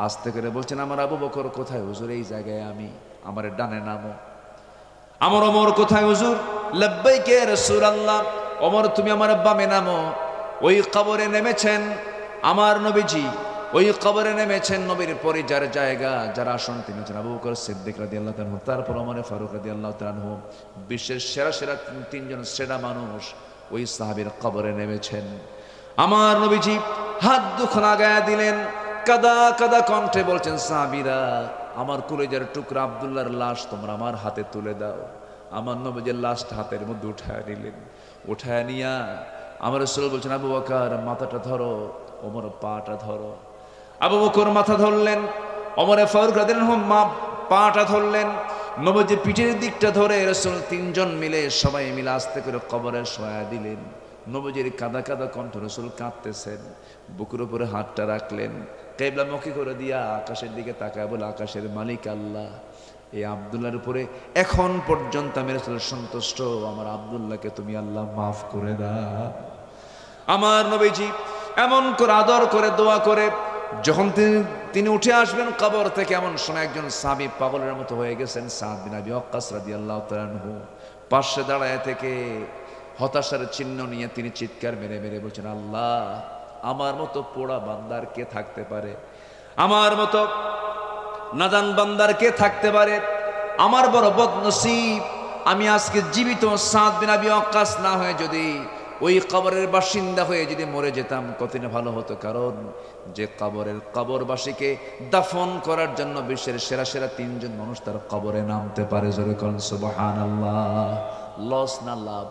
আস্তে করে বলছেন, আমার আবু বকর কোথায়? হুজুর এই জায়গায় আমি, আমার ডানে নামো। আমার ওমর কোথায়? হুজুর লাব্বাইক ইয়া রাসূলুল্লাহ। ওমর তুমি আমার বামে নামো। ওই কবরে নেমেছেন আমার নবীজি, ওই কবরে নেমেছেন। নবীর পরে যার জায়গা, যার আসন তিনি হচ্ছেন আবু বকর সিদ্দিক রাদিয়াল্লাহু তাআলা, তারপর ওমর ফারুক রাদিয়াল্লাহু তাআলা। বিশ্বের সেরা সেরা তিনজন সেরা মানুষ ওই সাহাবীর কবরে নেমেছেন। আমার নবীজি হাত দুখানা আগায়া দিলেন, কাদা কাদা কণ্ঠে বলছেন, সাহাবীরা আমার কলিজার টুকরা আব্দুল্লাহর লাশ তোমরা আমার হাতে তুলে দাও। আমার নবীজির লাশটা হাতের মধ্যে উঠায় নিলেন। উঠায় নিয়া আমার রাসূল বলছেন, আবু বকর মাথাটা ধরো, ওমর পাটা ধরো। আবু বকর মাথা ধরলেন, ওমর ফারুক রাদিয়াল্লাহু আনহু পাটা ধরলেন। নবীজি পিঠের দিকটা ধরে রাসূল তিনজন মিলে সবাই মিলে আস্তে করে কবরে শোয়া দিলেন। নবীজির কাদা কাদা কণ্ঠ, রাসূল কাঁদতেছেন, বুকের উপরে হাতটা রাখলেন, কিবলামুখী করে দিয়া আকাশের দিকে তাকায় বলে, আকাশের মালিক আল্লাহ, এই আব্দুল্লাহর উপরে এখন পর্যন্ত আমি রাসূল সন্তুষ্ট, আমার আব্দুল্লাহকে তুমি আল্লাহ মাফ করে দাও। আমার নবীজি এমন করে আদর করে দোয়া করে যখন তিনি উঠে আসবেন কবর থেকে, এমন সময় একজন সাহাবী পাগলের মতো হয়ে গেছেন, সাদ বিন আবি ওয়াক্কাস রাদিয়াল্লাহু তাআলা আনহু পাশে দাঁড়ায় থেকে হতাশার চিহ্ন নিয়ে তিনি চিৎকার মেরে মেরে বলছেন, আল্লাহ আমার মতো পোড়া বান্দার কে থাকতে পারে, আমার মতো নাদান বান্দার কে থাকতে পারে, আমার বড় বদনসিব, আমি আজকে জীবিত সাদ বিন আবি ওয়াক্কাস না হয়ে যদি ওই কবরের বাসিন্দা হয়ে যদি মরে যেতাম কতই না ভালো হতো। কারণ যে কবরবাসীকে দাফন করার জন্য বিশ্বের সেরা সেরা 3 জন মানুষ তার কবরে নামতে পারে। জোরে কোন সুবহানাল্লাহ। লস না লাভ?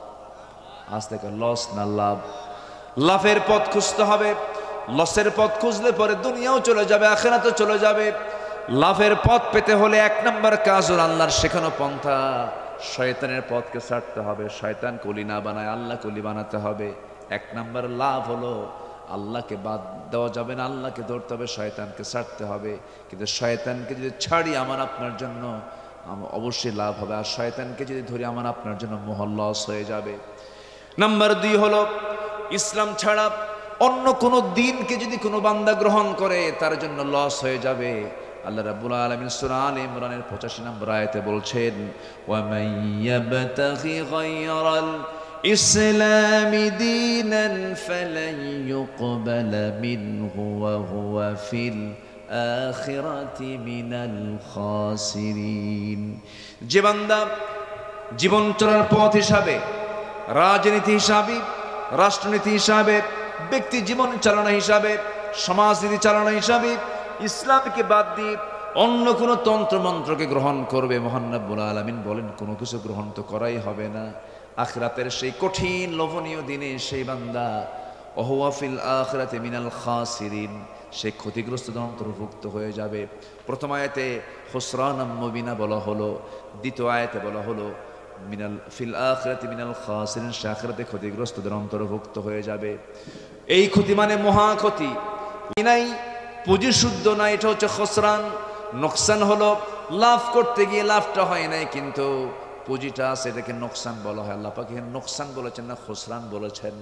আজ থেকে লস না লাভ? লাভের পথ খুঁজতে হবে। লসের পথ খুঁজলে পরে দুনিয়াও চলে যাবে, আখিরাতও চলে যাবে। লাভের পথ পেতে হলে 1 নম্বর কাজ হলো আল্লাহর শেখানো পন্থা, শয়তানের পথকে ছাড়তে হবে। শয়তান কলি না বানায়, আল্লাহ কলি বানাতে হবে। 1 নম্বর লাভ হলো আল্লাহকে বাদ দেওয়া যাবে না, আল্লাহকে ধরতে হবে, শয়তানকে ছাড়তে হবে। কিন্তু শয়তানকে যদি ছাড়ি আমার আপনার জন্য অবশ্যই লাভ হবে, আর শয়তানকে যদি ধরি আমার আপনার জন্য মহা লস হয়ে যাবে। নাম্বার 2 হলো ইসলাম ছাড়া অন্য কোনো দিনকে যদি কোনো বান্দা গ্রহণ করে তার জন্য লস হয়ে যাবে। আল্লাহ রাব্বুল আলামিন সূরা আলে ইমরানের 85 নম্বর আয়াতে বলছেন, ওয়া মান ইয়াবতাগি গায়রাল ইসলামি দীনান ফালান ইউকবালা মিনহু ওয়া হুয়া ফিল আখিরাতি মিনাল খাসিরিন। যে বান্দা জীবন চলার পথ হিসাবে, রাজনীতি হিসাবে, রাষ্ট্রনীতি হিসাবে, ব্যক্তি জীবন চালনা হিসাবে, সমাজনীতি চালনা হিসাবে ইসলামকে বাদ দিয়ে অন্য কোনো তন্ত্র মন্ত্রকে গ্রহণ করবে, মহান রব্বুল আলামিন বলেন কোনো কিছু গ্রহণ তো করাই হবে না। আখিরাতের সেই কঠিন লোভনীয় দিনে সেই বান্দা ওহুয়া ফিল আখিরাতি মিনাল খাসিরিন, সে ক্ষতিগ্রস্তদের অন্তর্ভুক্ত হয়ে যাবে। প্রথম আয়াতে খুসরানাম মুবিনা বলা হলো, দ্বিতীয় আয়াতে বলা হলো মিনাল ফিল আখিরাতি মিনাল খাসিরিন, সে আখিরাতে ক্ষতিগ্রস্তদের অন্তর্ভুক্ত হয়ে যাবে। এই ক্ষতি মানে মহা ক্ষতি নাই, পুঁজি শুদ্ধ না, এটা হচ্ছে খসরান। নোকসান হলো লাভ করতে গিয়ে লাভটা হয় নাই, কিন্তু পুঁজিটা আছে, এটাকে নোকসান বলা হয়। আল্লাহ পাক এখানে নোকসান বলেছেন না খসরান বলেছেন?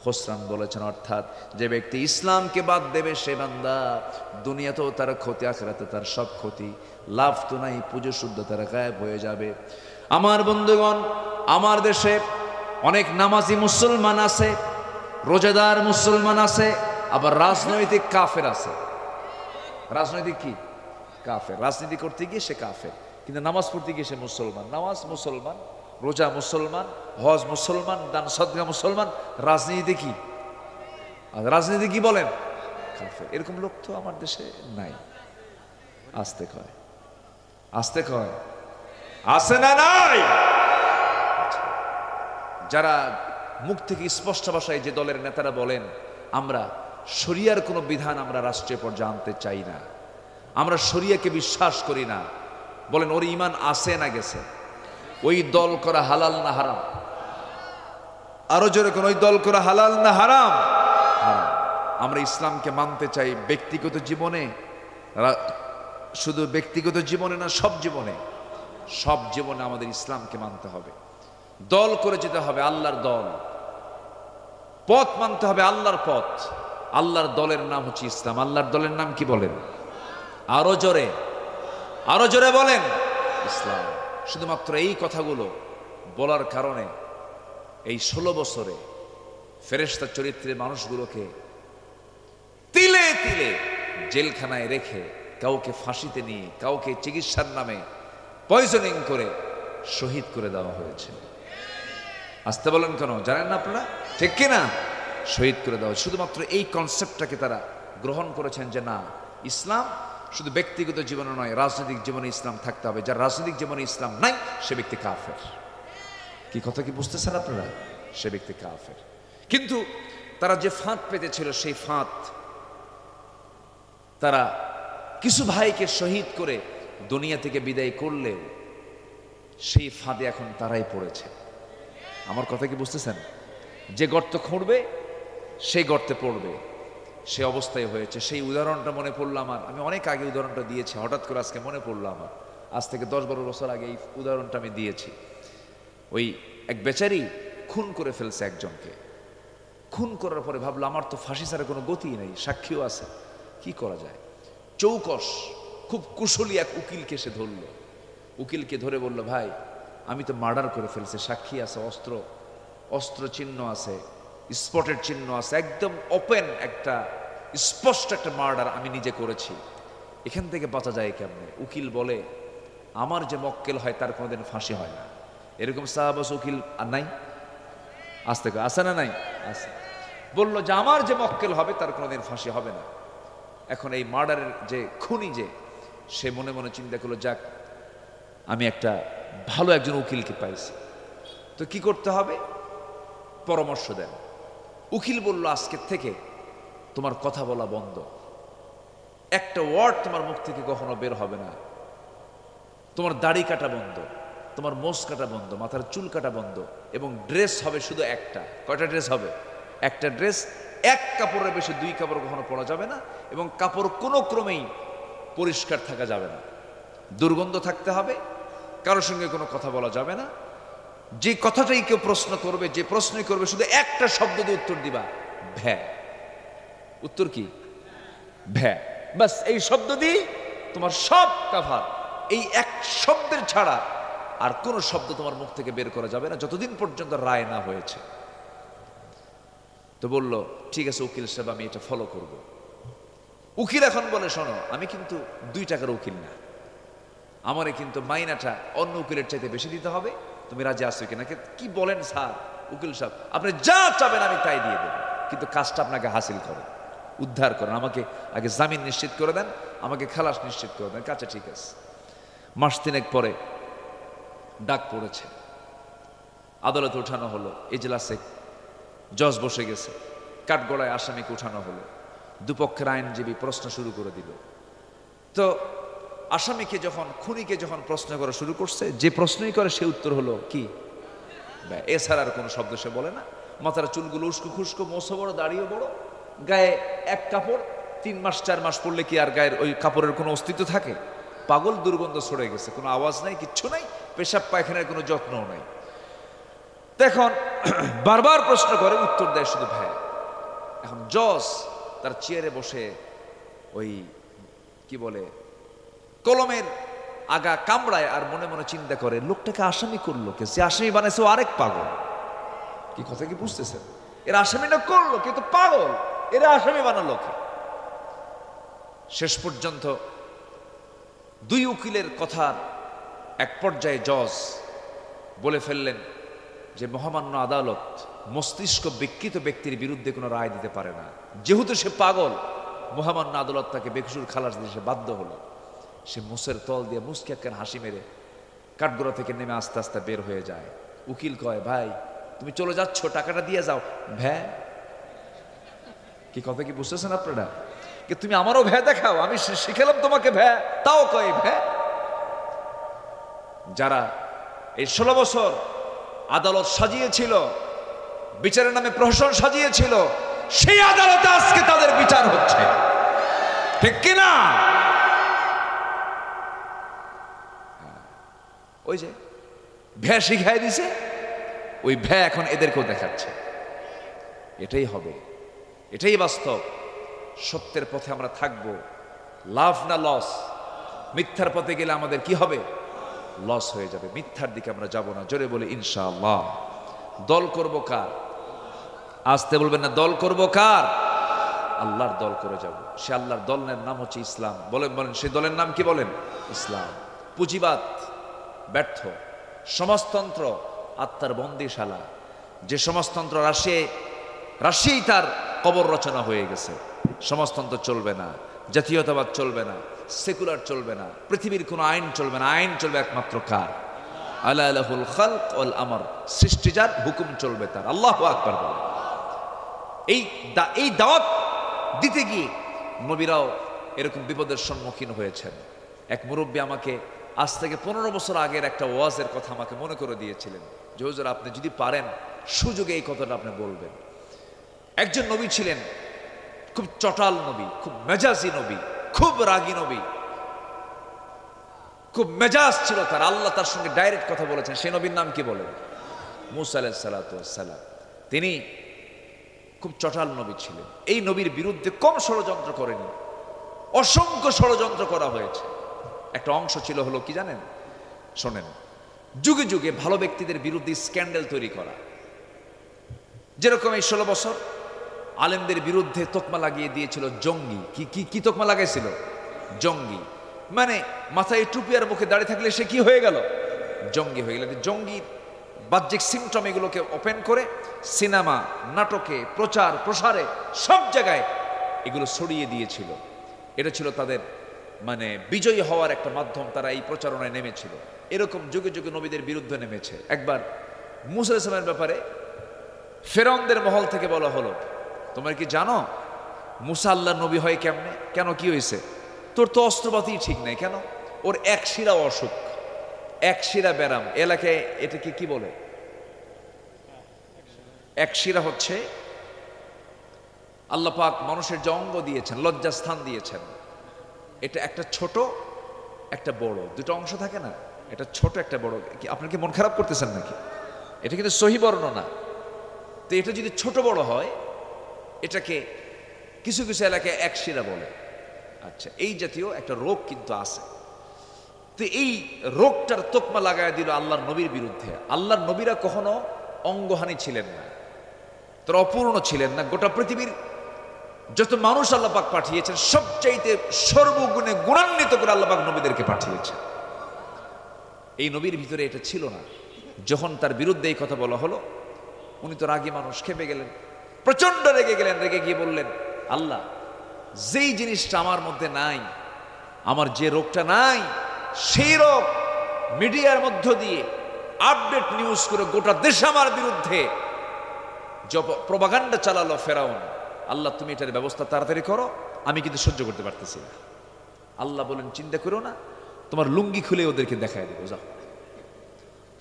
খসরান বলেছেন। অর্থাৎ যে ব্যক্তি ইসলামকে বাদ দেবে সে বান্দা দুনিয়াতেও তার ক্ষতি, আখিরাতে তার সব ক্ষতি। লাভ তো নাই, পুঁজি শুদ্ধ তারা গায়েব হয়ে যাবে। আমার বন্ধুগণ, আমার দেশে অনেক নামাজি মুসলমান আছে, রোজাদার মুসলমান আছে, আবার রাজনৈতিক কাফের আছে। রাজনৈতিক কি? কাফের। রাজনীতি করতে গিয়ে সে কাফের, কিন্তু নামাজ পড়তে গিয়ে সে মুসলমান। নামাজ মুসলমান, রোজা মুসলমান, হজ মুসলমান, দান সদকা মুসলমান, রাজনীতি কি? রাজনীতি কি বলেন? কাফের। এরকম লোক তো আমার দেশে নাই। আসতে কয়, আসতে কয়, আছে না নাই? যারা মুখ থেকে স্পষ্ট ভাষায় যে দলের নেতারা বলেন আমরা শরিয়ার কোনো বিধান আমরা রাষ্ট্রীয় পর্যায়ে আনতে চাই না, আমরা শরিয়াকে বিশ্বাস করি না, বলেন ওর ঈমান আছে না গেছে? ওই দল করা হালাল না হারাম? আরো জোরে কোন, ওই দল করা হালাল না হারাম? হারাম। আমরা ইসলামকে মানতে চাই ব্যক্তিগত জীবনে, শুধু ব্যক্তিগত জীবনে না, সব জীবনে। সব জীবনে আমাদের ইসলামকে মানতে হবে। দল করে যেতে হবে আল্লাহর দল, পথ মানতে হবে আল্লাহর পথ। আল্লাহর দলের নাম হচ্ছে ইসলাম। আল্লাহর দলের নাম কি বলেন? আরো জোরে, আরো জোরে বলেন, ইসলাম। শুধুমাত্র এই কথাগুলো বলার কারণে এই 16 বছরে ফেরেশতা চরিত্রের মানুষগুলোকে তিলে তিলে জেলখানায় রেখে, কাউকে ফাঁসিতে নিয়ে, কাউকে চিকিৎসার নামে পয়জনিং করে শহীদ করে দেওয়া হয়েছে। আসতে বলেন কেন জানেন না আপনারা? ঠিক কিনা? শহীদ করে দেওয়া। শুধুমাত্র এই কনসেপ্টটাকে তারা গ্রহণ করেছেন যে না, ইসলাম শুধু ব্যক্তিগত জীবনে নয়, রাজনৈতিক জীবনে ইসলাম থাকতে হবে। যার রাজনৈতিক জীবনে ইসলাম নাই সে ব্যক্তি কাফের। কি কথা কি বুঝতেছেন আপনারা? সে ব্যক্তি কাফের। কিন্তু তারা যে ফাঁদ পেতেছিল সেই ফাঁদ তারা কিছু ভাইকে শহীদ করে দুনিয়া থেকে বিদায় করলে সেই ফাঁদে এখন তারাই পড়েছে। আমার কথা কি বুঝতেছেন? যে গর্ত খুঁড়বে সেই গর্তে পড়বে, সে অবস্থায় হয়েছে। সেই উদাহরণটা মনে পড়লো আমার, আমি অনেক আগে উদাহরণটা দিয়েছি, হঠাৎ করে আজকে মনে পড়লো আমার। আজ থেকে 10-12 বছর আগে এই উদাহরণটা আমি দিয়েছি। ওই এক বেচারি খুন করে ফেলছে একজনকে। খুন করার পরে ভাবলো আমার তো ফাঁসি ছাড়া কোনো গতি নেই, সাক্ষীও আছে, কি করা যায়? চৌকস খুব কুশলী এক উকিলকে সে ধরল। উকিলকে ধরে বলল, ভাই আমি তো মার্ডার করে ফেলছি, সাক্ষী আছে, অস্ত্র চিহ্ন আছে, স্পটের চিহ্ন আছে, একদম ওপেন একটা স্পষ্ট একটা মার্ডার আমি নিজে করেছি, এখান থেকে বাঁচা যায় কেমনে? উকিল বলে, আমার যে মক্কেল হয় তার কোনোদিন ফাঁসি হয় না। এরকম সাহাবাস উকিল আর নাই? আসতে আছে না নাই? আছে। বললো যে আমার যে মক্কেল হবে তার কোনোদিন ফাঁসি হবে না। এখন এই মার্ডারের যে খুনি, যে সে মনে মনে চিন্তা করলো, যাক আমি একটা ভালো একজন উকিলকে পাইছি, তো কি করতে হবে? পরামর্শ দেন। উকিল বলল, আজকের থেকে তোমার কথা বলা বন্ধ, একটা ওয়ার্ড তোমার মুখ থেকে কখনো বের হবে না, তোমার দাড়ি কাটা বন্ধ, তোমার মোষ কাটা বন্ধ, মাথার চুল কাটা বন্ধ, এবং ড্রেস হবে শুধু একটা। কয়টা ড্রেস হবে? একটা ড্রেস। এক কাপড়ের বেশি 2 কাপড় কখনো পরা যাবে না, এবং কাপড় কোনো ক্রমেই পরিষ্কার থাকা যাবে না, দুর্গন্ধ থাকতে হবে, কারোর সঙ্গে কোনো কথা বলা যাবে না। যে কথাটাই কেউ প্রশ্ন করবে, যে প্রশ্নই করবে, শুধু একটা শব্দ দিয়ে উত্তর দিবা, ভ্যা। উত্তর কি? ভ্যা। বাস এই শব্দ দিয়ে তোমার সব কাভার। এই এক শব্দের ছাড়া আর কোনো শব্দ তোমার মুখ থেকে বের করা যাবে না যতদিন পর্যন্ত রায় না হয়েছে। তো বলল, ঠিক আছে উকিল সাহেব, আমি এটা ফলো করব। উকিল এখন বলে, শোনো, আমি কিন্তু 2 টাকার উকিল না, আমারে কিন্তু মাইনাটা অন্য উকিলের চাইতে বেশি দিতে হবে, তুমি রাজি আছো কিনা? কি বলেন স্যার? উকিল সাহেব, আপনি যা চাবেন আমি তাই দিয়ে দেব, কিন্তু কাজটা আপনাকে হাসিল করো, উদ্ধার করেন, আমাকে আগে জামিন নিশ্চিত করে দেন, আমাকে খালাস নিশ্চিত করে দেন। কাছে ঠিক আছে। মাস 3 পরে ডাক পড়েছে, আদালতে উঠানো হলো, এজলাসে জজ বসে গেছে, কাঠগড়ায় আসামিকে উঠানো হলো, দুপক্ষের আইনজীবী প্রশ্ন শুরু করে দিল। তো আসামিকে যখন, খুনিকে যখন প্রশ্ন করা শুরু করছে, যে প্রশ্নই করে সে উত্তর হলো কি? এছাড়া আর কোনো শব্দ সে বলে না। মাথার চুলগুলো উস্কো খুস্কো, মোছও বড়, দাড়িও বড়, গায়ে এক কাপড়, 3 মাস 4 মাস পড়লে কি আর গায়ের ওই কাপড়ের কোনো অস্তিত্ব থাকে? পাগল, দুর্গন্ধ ছড়ে গেছে, কোনো আওয়াজ নাই, কিচ্ছু নাই, পেশাব পায়খানার কোনো যত্নও নাই। এখন বারবার প্রশ্ন করে, উত্তর দেয় শুধু ভ্যা। এখন জজ তার চেয়ারে বসে ওই কি বলে, কলমের আগা কামড়ায়, আর মনে মনে চিন্তা করে, লোকটাকে আসামি করলো কে? যে আসামি বানাইছে ও আরেক পাগল। কি কথা কি বুঝতেছেন? এর আসামিটা করলো কিন্তু পাগল, এরা আসামি বানালো কে? শেষ পর্যন্ত 2 উকিলের কথার এক পর্যায়ে জজ বলে ফেললেন যে মহামান্য আদালত মস্তিষ্ক বিকৃত ব্যক্তির বিরুদ্ধে কোনো রায় দিতে পারে না, যেহেতু সে পাগল, মহামান্য আদালত তাকে বেকসুর খালাস দিতে সে বাধ্য হলো। সে মুসের তল দিয়ে মুসকে একখান হাসি মেরে কাঠগড়া থেকে নেমে আস্তে আস্তে বের হয়ে যায়। উকিল কয়, ভাই তুমি চলে যাচ্ছ, টাকাটা দিয়ে যাও। ভ্যা। কি কথা কি বুঝতেছেন আপনারা? কি তুমি আমারও ভ্যা দেখাও, আমি শিখালাম তোমাকে ভ্যা, তাও কয় ভ্যা। যারা এই 16 বছর আদালত সাজিয়েছিল, বিচারের নামে প্রহসন সাজিয়েছিল, সেই আদালতে আজকে তাদের বিচার হচ্ছে, ঠিক কিনা? ওই যে ভ্যা শিখাই দিছে, ওই ভ্যা এখন এদেরকেও দেখাচ্ছে। এটাই হবে, এটাই বাস্তব। সত্যের পথে আমরা থাকবো, লাভ না লস। মিথ্যার পথে গেলে আমাদের কি হবে? লস হয়ে যাবে। মিথ্যার দিকে আমরা যাব না। জোরে বলে ইনশাআল্লাহ। দল করব কার? আসতে বলবেন না, দল করব কার? আল্লাহর দল করে যাব। সে আল্লাহর দলের নাম হচ্ছে ইসলাম। বলেন বলেন, সেই দলের নাম কি? বলেন ইসলাম। পুঁজিবাদ ব্যর্থ, সমাজতন্ত্র আত্মার বন্দিশালা। যে সমাজতন্ত্র রাশিয়াই তার কবর রচনা হয়ে গেছে। সমাজতন্ত্র চলবে না, জাতীয়তাবাদ চলবে না, সেকুলার চলবে না, পৃথিবীর কোনো আইন চলবে না। আইন চলবে একমাত্র কার? আলা লাহুল খালক ওয়াল আমর। সৃষ্টি যার, হুকুম চলবে তার। আল্লাহু আকবার বলে। এই দাওয়াত দিতে গিয়ে নবীরাও এরকম বিপদের সম্মুখীন হয়েছেন। এক মুরব্বী আমাকে আজ থেকে 15 বছর আগের একটা ওয়াজের কথা আমাকে মনে করে দিয়েছিলেন যে হুজুর, আপনি যদি পারেন সুযোগে এই কথাটা আপনি বলবেন। একজন নবী ছিলেন, খুব চটাল নবী, খুব মেজাজি নবী, খুব রাগী নবী, খুব মেজাজ ছিল তার, আল্লাহ তার সঙ্গে ডাইরেক্ট কথা বলেছেন। সে নবীর নাম কি বলেন? মুসা আলাইহিস সালাতু ওয়াস সালাম। তিনি খুব চটাল নবী ছিলেন। এই নবীর বিরুদ্ধে কম ষড়যন্ত্র করেনি, অসংখ্য ষড়যন্ত্র করা হয়েছে। একটা অংশ ছিল হলো কি জানেন? শোনেন, যুগে যুগে ভালো ব্যক্তিদের বিরুদ্ধে স্ক্যান্ডাল তৈরি করা। যেরকম এই 16 বছর আলেমদের বিরুদ্ধে তোকমা লাগিয়ে দিয়েছিল জঙ্গি। কি তোকমা লাগাইছিল? জঙ্গি। মানে মাথায় টুপি আর মুখে দাঁড়িয়ে থাকলে সে কি হয়ে গেল? জঙ্গি হয়ে গেল। জঙ্গির বাহ্যিক সিমটম এগুলোকে ওপেন করে সিনেমা, নাটকে, প্রচার প্রসারে সব জায়গায় এগুলো ছড়িয়ে দিয়েছিল। এটা ছিল তাদের মানে বিজয়ী হওয়ার একটা মাধ্যম। তারা এই প্রচারণায় নেমেছিল। এরকম যুগে যুগে নবীদের বিরুদ্ধে নেমেছে। একবার মুসা আলাইহিস সালামের ব্যাপারে ফেরাউনদের মহল থেকে বলা হলো, তোমরা কি জানো মুসা আল্লাহর নবী হয় কেমনে? কেন, কি হয়েছে? তোর তো অস্ত্রপাতি ঠিক নাই। কেন? ওর এক শিরা অসুখ, এক শিরা ব্যারাম। এলাকায় এটাকে কি বলে? এক শিরা হচ্ছে আল্লাহ পাক মানুষের যে অঙ্গ দিয়েছেন, লজ্জাস্থান দিয়েছেন, এটা একটা ছোট একটা বড়, দুটো অংশ থাকে না? এটা ছোট একটা বড়। কি আপনার কি মন খারাপ করতেছেন নাকি? এটা কিন্তু সহি বর্ণনা। তো এটা যদি ছোট বড় হয়, এটাকে কিছু কিছু এলাকায় এক শিরা বলে। আচ্ছা, এই জাতীয় একটা রোগ কিন্তু আছে। তো এই রোগটার তোকমা লাগায় দিল আল্লাহর নবীর বিরুদ্ধে। আল্লাহর নবীরা কখনো অঙ্গহানি ছিলেন না, তারা অপূর্ণ ছিলেন না। গোটা পৃথিবীর যত মানুষ আল্লাহ পাক পাঠিয়েছেন, সবচাইতে সর্বগুণে গুণান্বিত করে আল্লাহ পাক নবীদেরকে পাঠিয়েছেন। এই নবীর ভিতরে এটা ছিল না। যখন তার বিরুদ্ধে এই কথা বলা হলো, উনি তো রাগী মানুষ, খেপে গেলেন, প্রচন্ড রেগে গেলেন। রেগে গিয়ে বললেন, আল্লাহ, যেই জিনিসটা আমার মধ্যে নাই, আমার যে রোগটা নাই, সেই রোগ মিডিয়ার মধ্য দিয়ে আপডেট নিউজ করে গোটা দেশ আমার বিরুদ্ধে প্রপাগান্ডা চালালো ফেরাউন। আল্লাহ, তুমি এটার ব্যবস্থা তাড়াতাড়ি করো, আমি কিন্তু সহ্য করতে পারতেছি না। আল্লাহ বলেন, চিন্তা করো না, তোমার লুঙ্গি খুলে ওদেরকে দেখায় দেবো, যাও।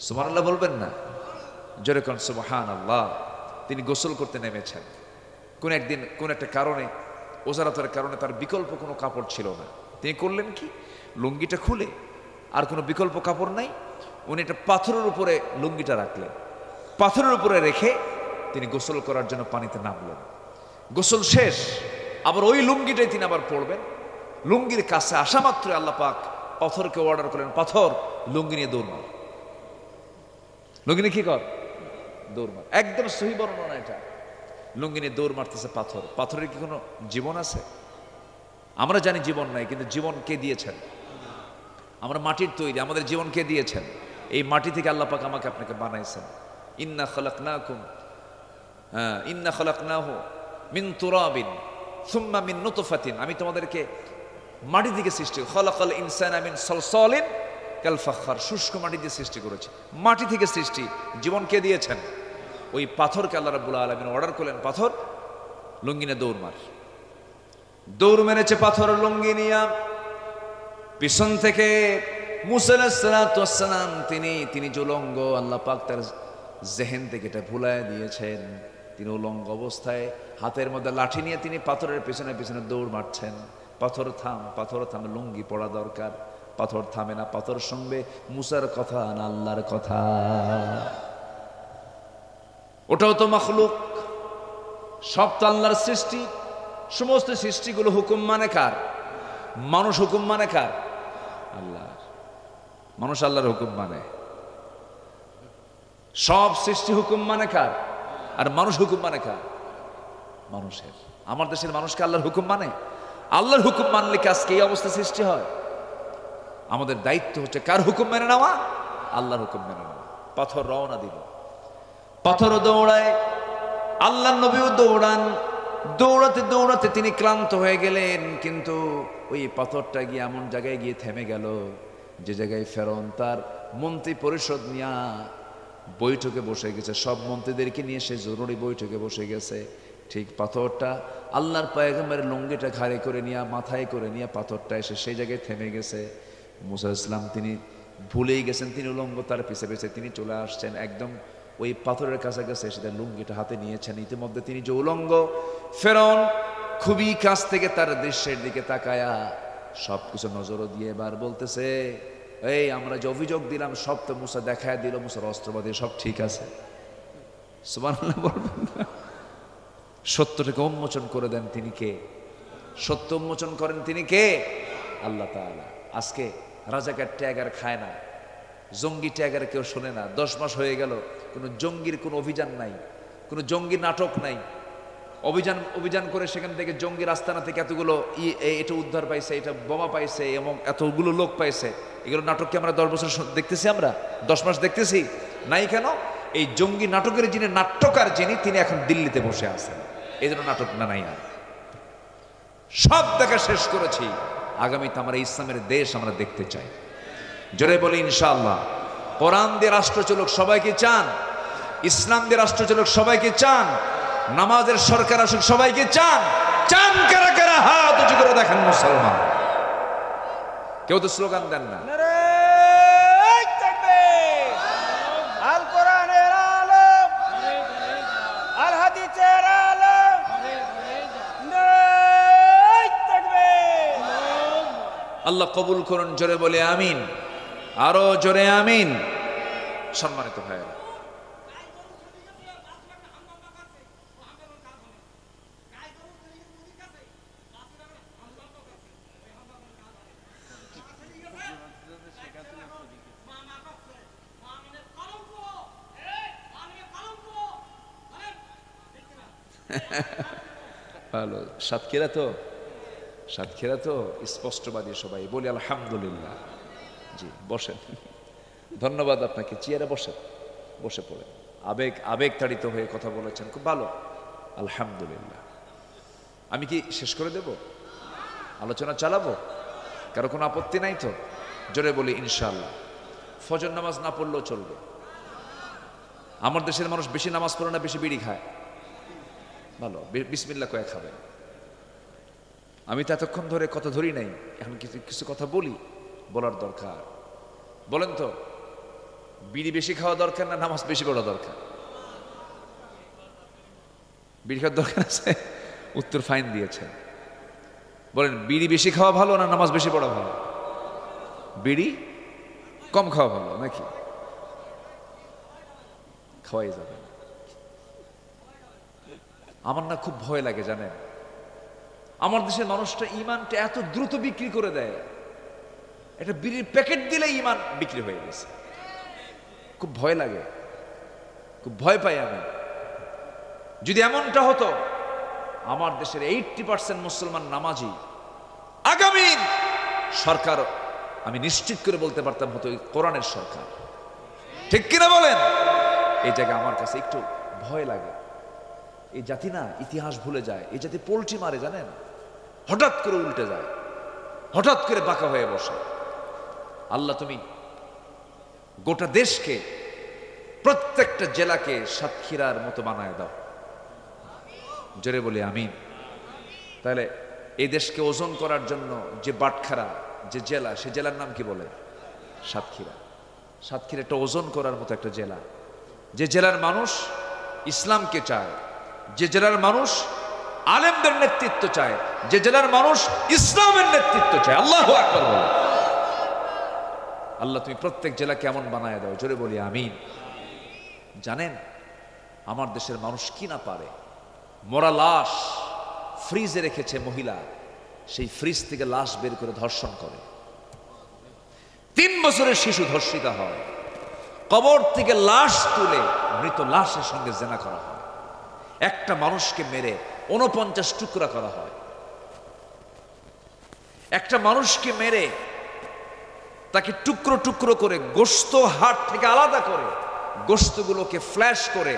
সুবহানাল্লাহ বলবেন না? জোরে কোন সুবহানাল্লাহ। তিনি গোসল করতে নেমেছেন। কোন একদিন কোন একটা কারণে, ওজারাতের কারণে তার বিকল্প কোনো কাপড় ছিল না। তিনি করলেন কি, লুঙ্গিটা খুলে, আর কোনো বিকল্প কাপড় নাই, উনি একটা পাথরের উপরে লুঙ্গিটা রাখলেন। পাথরের উপরে রেখে তিনি গোসল করার জন্য পানিতে নামলেন। গোসল শেষ, আবার ওই লুঙ্গিটাই তিনি আবার পরবেন। লুঙ্গির কাছে আসা মাত্র আল্লাহ পাক পাথরকে অর্ডার করলেন, পাথর লুঙ্গি নিয়ে দৌড় মার। লুঙ্গি নিয়ে কি কর? দৌড় মার। একদম সহি বর্ণনা এটা। লুঙ্গি নিয়ে দৌড় মারতেছে পাথর। পাথরের কি কোনো জীবন আছে? আমরা জানি জীবন নাই, কিন্তু জীবন কে দিয়েছেন? আমরা মাটির তৈরি, আমাদের জীবন কে দিয়েছেন? এই মাটি থেকে আল্লাহ পাক আমাকে আপনাকে বানাইছেন। ইন্না খালাকনাহু মিন তুরাবিন সুম্মা মিন নুতফাতিন। আমি তোমাদেরকে মাটি থেকে সৃষ্টি, খালাকাল ইনসানা মিন সালসালিন কাল ফাখর, শুষ্ক মাটি দিয়ে সৃষ্টি করেছে। মাটি থেকে সৃষ্টি, জীবন কে দিয়েছেন? ওই পাথরকে আল্লাহ রাব্বুল আলামিন অর্ডার করলেন, পাথর লুঙ্গি নিয়ে দৌড় মার। দৌড় মেরেছে পাথর লুঙ্গি নিয়ে। পিছন থেকে মুসা আলাইহিস সালাতু ওয়াস সালাম, তিনি যে উলঙ্গ, আল্লাহ পাক তার জেহেন থেকে এটা ভুলায় দিয়েছেন। তিনি উলঙ্গ অবস্থায় হাতের মধ্যে লাঠি নিয়ে তিনি পাথরের পেছনে পেছনে দৌড় মারছেন। পাথর থাম, পাথর থাম, লুঙ্গি পড়া দরকার। পাথর থামে না। পাথর শুনবে মুসার কথা না আল্লাহর কথা? ওটাও তো মাখলুক, সব তো আল্লাহর সৃষ্টি। সমস্ত সৃষ্টিগুলো হুকুম মানে কার? মানুষ হুকুম মানে কার? আল্লাহর। মানুষ আল্লাহর হুকুম মানে। সব সৃষ্টি হুকুম মানে কার? আর মানুষ হুকুম মানে কার? মানুষের। আমার দেশের মানুষকে আল্লাহর হুকুম মানে? আল্লাহর হুকুম মানলে কি আজকে এই অবস্থা সৃষ্টি হয়? আমাদের দায়িত্ব হচ্ছে কার হুকুম মেনে নেওয়া? আল্লাহর হুকুম মেনে নেওয়া। পাথর রওনা দিল, পাথর দৌড়ায়, আল্লাহর নবীও দৌড়ান। দৌড়াতে দৌড়াতে তিনি ক্লান্ত হয়ে গেলেন, কিন্তু ওই পাথরটা গিয়ে এমন জায়গায় গিয়ে থেমে গেল যে জায়গায় ফেরাউন তার মন্ত্রী পরিষদ নিয়ে বৈঠকে বসে গেছে। সব মন্ত্রীদেরকে নিয়ে সে জরুরি বৈঠকে বসে গেছে। ঠিক পাথরটা আল্লাহর পয়গম্বরের লুঙ্গিটা ঘাড়ে করে নিয়ে, মাথায় করে নিয়ে পাথরটা এসে সেই জায়গায় থেমে গেছে। মুসা ইসলাম তিনি ভুলেই গেছেন, তিনি উলঙ্গ, তার পিছে পিছে তিনি চলে আসছেন। একদম ওই পাথরের কাছাকাছি এসে তার লুঙ্গিটা হাতে নিয়েছেন। ইতিমধ্যে তিনি যে উলঙ্গ, ফেরাউন খুবই কাছ থেকে তার দৃশ্যের দিকে তাকায়া সবকিছু নজরও দিয়ে এবার বলতেছে, এই আমরা যে অভিযোগ দিলাম সব তো মুসা দেখায় দিল, মুসার অস্ত্রবাদী সব ঠিক আছে। সুবহানাল্লাহ বলবেন না? সত্যটাকে উন্মোচন করে দেন তিনি কে? সত্য উন্মোচন করেন তিনি কে? আল্লাহ তাআলা। আজকে রাজাকার ট্যাগ আর খায় না, জঙ্গি ট্যাগ আর কেউ শোনে না। 10 মাস হয়ে গেল, কোনো জঙ্গির কোনো অভিযান নাই, কোনো জঙ্গি নাটক নাই। অভিযান করে সেখান থেকে জঙ্গির আস্তানা থেকে এতগুলো এটা উদ্ধার পাইছে, এটা বোমা পাইছে এবং এতগুলো লোক পাইছে। এগুলো নাটক কি আমরা 10 বছর দেখতেছি? আমরা 10 মাস দেখতেছি? নাই কেন? এই জঙ্গি নাটকের যিনি নাট্যকার তিনি এখন দিল্লিতে বসে আছেন। এই জন্য নাটক না নাই, আর সব দেখা শেষ করেছি। আগামীতে আমরা ইসলামের দেশ আমরা দেখতে চাই। জোরে বলি ইনশাআল্লাহ। কোরআন দিয়ে রাষ্ট্র চলুক সবাইকে চান, ইসলাম দিয়ে রাষ্ট্র চলুক সবাইকে চান, নামাজের সরকার আসুক সবাইকে চান। চান কারা কারা? হাত উঁচু করে দেখেন মুসলমান। কেউ তো স্লোগান দেন না। আল কোরআনের আলো, আল হাদিসের আলো, আল্লাহ কবুল করুন। জোরে বলে আমিন, আরো জোরে আমিন। সম্মানিত ভাইয়েরা, ভালো সাতক্ষীরা তো, সাতক্ষীরা তো স্পষ্টবাদী সবাই। বলি আলহামদুলিল্লাহ। জি বসেন, ধন্যবাদ আপনাকে। চেয়ারে বসেন, বসে পড়েন। আবেগ তাড়িত হয়ে কথা বলেছেন, খুব ভালো, আলহামদুলিল্লাহ। আমি কি শেষ করে দেব? আলোচনা চালাবো? কারো কোনো আপত্তি নাই তো? জোরে বলি ইনশাআল্লাহ। ফজর নামাজ না পড়লেও চলবে। আমার দেশের মানুষ বেশি নামাজ পড়ে না, বেশি বিড়ি খায়। ভালো, বিসমিল্লাহ কয়ে খাবেন। আমি তো এতক্ষণ ধরে কথা ধরি নাই, এখন কিছু কথা বলি, বলার দরকার। বলেন তো, বিড়ি বেশি খাওয়া দরকার না নামাজ বেশি পড়া দরকার? বিড়ি খাওয়ার দরকার আছে? উত্তর ফাইন দিয়েছেন। বলেন, বিড়ি বেশি খাওয়া ভালো না নামাজ বেশি পড়া ভালো? বিড়ি কম খাওয়া ভালো নাকি? খাওয়াই যাবে। আমার না খুব ভয় লাগে জানেন, আমার দেশের মানুষটা ইমানটা এত দ্রুত বিক্রি করে দেয়। একটা বিড়ির প্যাকেট দিলে ইমান বিক্রি হয়ে গেছে। খুব ভয় লাগে, খুব ভয় পাই আমি। যদি এমনটা হতো, আমার দেশের 80% মুসলমান নামাজি, আগামী সরকার আমি নিশ্চিত করে বলতে পারতাম হতো কোরআনের সরকার। ঠিক কিনা বলেন? এই জায়গায় আমার কাছে একটু ভয় লাগে। এই জাতি না ইতিহাস ভুলে যায়। এই জাতি পোল্ট্রি মারে জানেন, হঠাৎ করে উল্টে যায়, হঠাৎ করে বাঁকা হয়ে বসে। আল্লাহ তুমি গোটা দেশকে, প্রত্যেকটা জেলাকে সাতক্ষীরার মতো বানায় দাও। জোরে বলি আমিন। তাহলে এই দেশকে ওজন করার জন্য যে বাটখারা যে জেলা, সে জেলার নাম কি বলে? সাতক্ষীরা। সাতক্ষীরা একটা ওজন করার মতো একটা জেলা। যে জেলার মানুষ ইসলামকে চায়, যে জেলার মানুষ আলেমদের নেতৃত্ব চায়, যে জেলার মানুষ ইসলামের নেতৃত্ব চায়। আল্লাহু আকবার বলে। আল্লাহ তুমি প্রত্যেক জেলা কেমন বানায় দাও। জোরে বলি আমিন। জানেন আমার দেশের মানুষ কি না পারে? মরা লাশ ফ্রিজে রেখেছে মহিলা, সেই ফ্রিজ থেকে লাশ বের করে ধর্ষণ করে। 3 বছরের শিশু ধর্ষিতা হয়। কবর থেকে লাশ তুলে মৃত লাশের সঙ্গে জেনা করা হয়। একটা মানুষকে মেরে 49 টুকরা করা হয়। একটা মানুষকে মেরে তাকে টুকরো টুকরো করে গোশত হাড় থেকে আলাদা করে গোশতগুলোকে ফ্ল্যাশ করে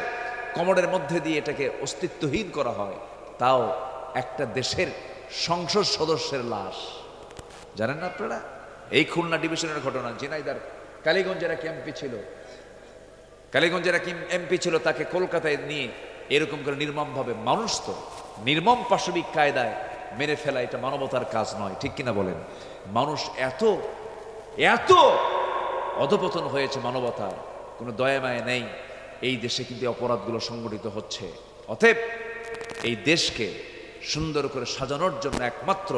কমরের মধ্যে দিয়ে এটাকে অস্তিত্বহীন করা হয়। তাও একটা দেশের সংসদ সদস্যের লাশ। জানেন না আপনারা? এই খুলনা ডিভিশনের ঘটনা। ঝিনাইদার কালীগঞ্জের এক এমপি ছিল, কালীগঞ্জের এক এমপি ছিল, তাকে কলকাতায় নিয়ে এরকম করে নির্মমভাবে, মানুষ তো নির্মম পাশবিক কায়দায় মেরে ফেলা, এটা মানবতার কাজ নয়। ঠিক কিনা বলেন? মানুষ এত এত অধপতন হয়েছে, মানবতার কোনো দয়া মায়া নেই। এই দেশে কিন্তু অপরাধগুলো সংগঠিত হচ্ছে। অতএব এই দেশকে সুন্দর করে সাজানোর জন্য একমাত্র